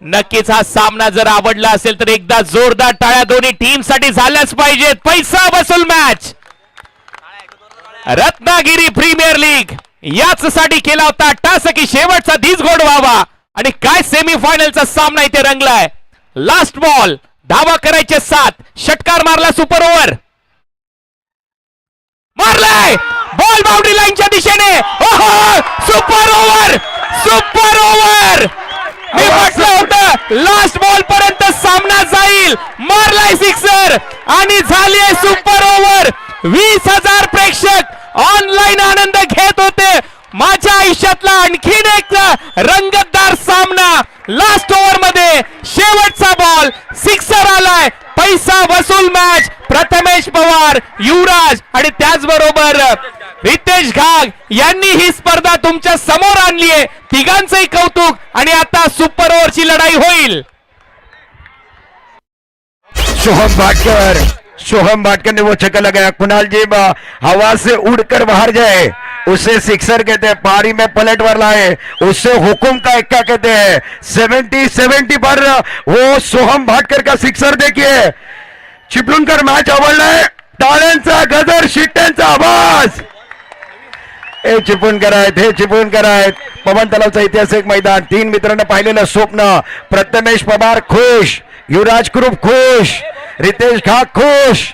नक्कीच हा सामना जर आवडला असेल तर एकदा जोरदार टाळ्या दोन्ही टीम साठी झाल्याच पाहिजेत. पैसा वसूल मॅच रत्नागिरी प्रीमियर लीग याच साठी केला होता टास की शेवटचा धीस गोड व्हावा. आणि काय सेमीफायनलचा सामना इथे रंगलाय. लास्ट बॉल, धावा करायचे 7, षटकार मारला सुपर ओव्हर, मारलाय बॉल बाउंड्री लाईनच्या दिशेने. ओहो, सुपर ओव्हर, सुपर ओव्हर. मी म्हटलं होतं लास्ट बॉल पर्यंत सामना जाईल. मारलाय सिक्सर आणि झाली आहे सुपर ओव्हर. 20,000 प्रेक्षक ऑनलाईन आनंद घेत होते. माझ्या आयुष्यातला आणखीन एक रंगतदार सामना. लास्ट ओव्हर मध्ये शेवटचा बॉल, सिक्सर आलाय. पैसा वसूल मॅच. प्रथमेश पवार, युवराज आणि त्याचबरोबर रितेश घाग यांनी ही स्पर्धा तुमच्या समोर आणली आहे. तिघांचंही कौतुक. आणि आता सुपर ओव्हरची लढाई होईल. सोहम भाटकर ने वो छक्का लगाया। कुणाल जी हवा से उड़कर बाहर जाए उसे सिक्सर कहते हैं, पारी में पलटवार लाए उससे हुकुम का इक्का कहते हैं। 70 पर वो सोहम भाटकर का सिक्सर देखिए. चिपळूणकर मॅच आवडलाय. टाळ्यांचा गजर, शिट्ट्यांचा आवाज. हे चिपळूणकर आहेत, हे चिपळूणकर आहेत. पवन तलावचा ऐतिहासिक मैदान, 3 मित्रांना पाहिलेलं स्वप्न. प्रथमेश पवार खुश, युवराज ग्रुप खुश, रितेश घाग खुश.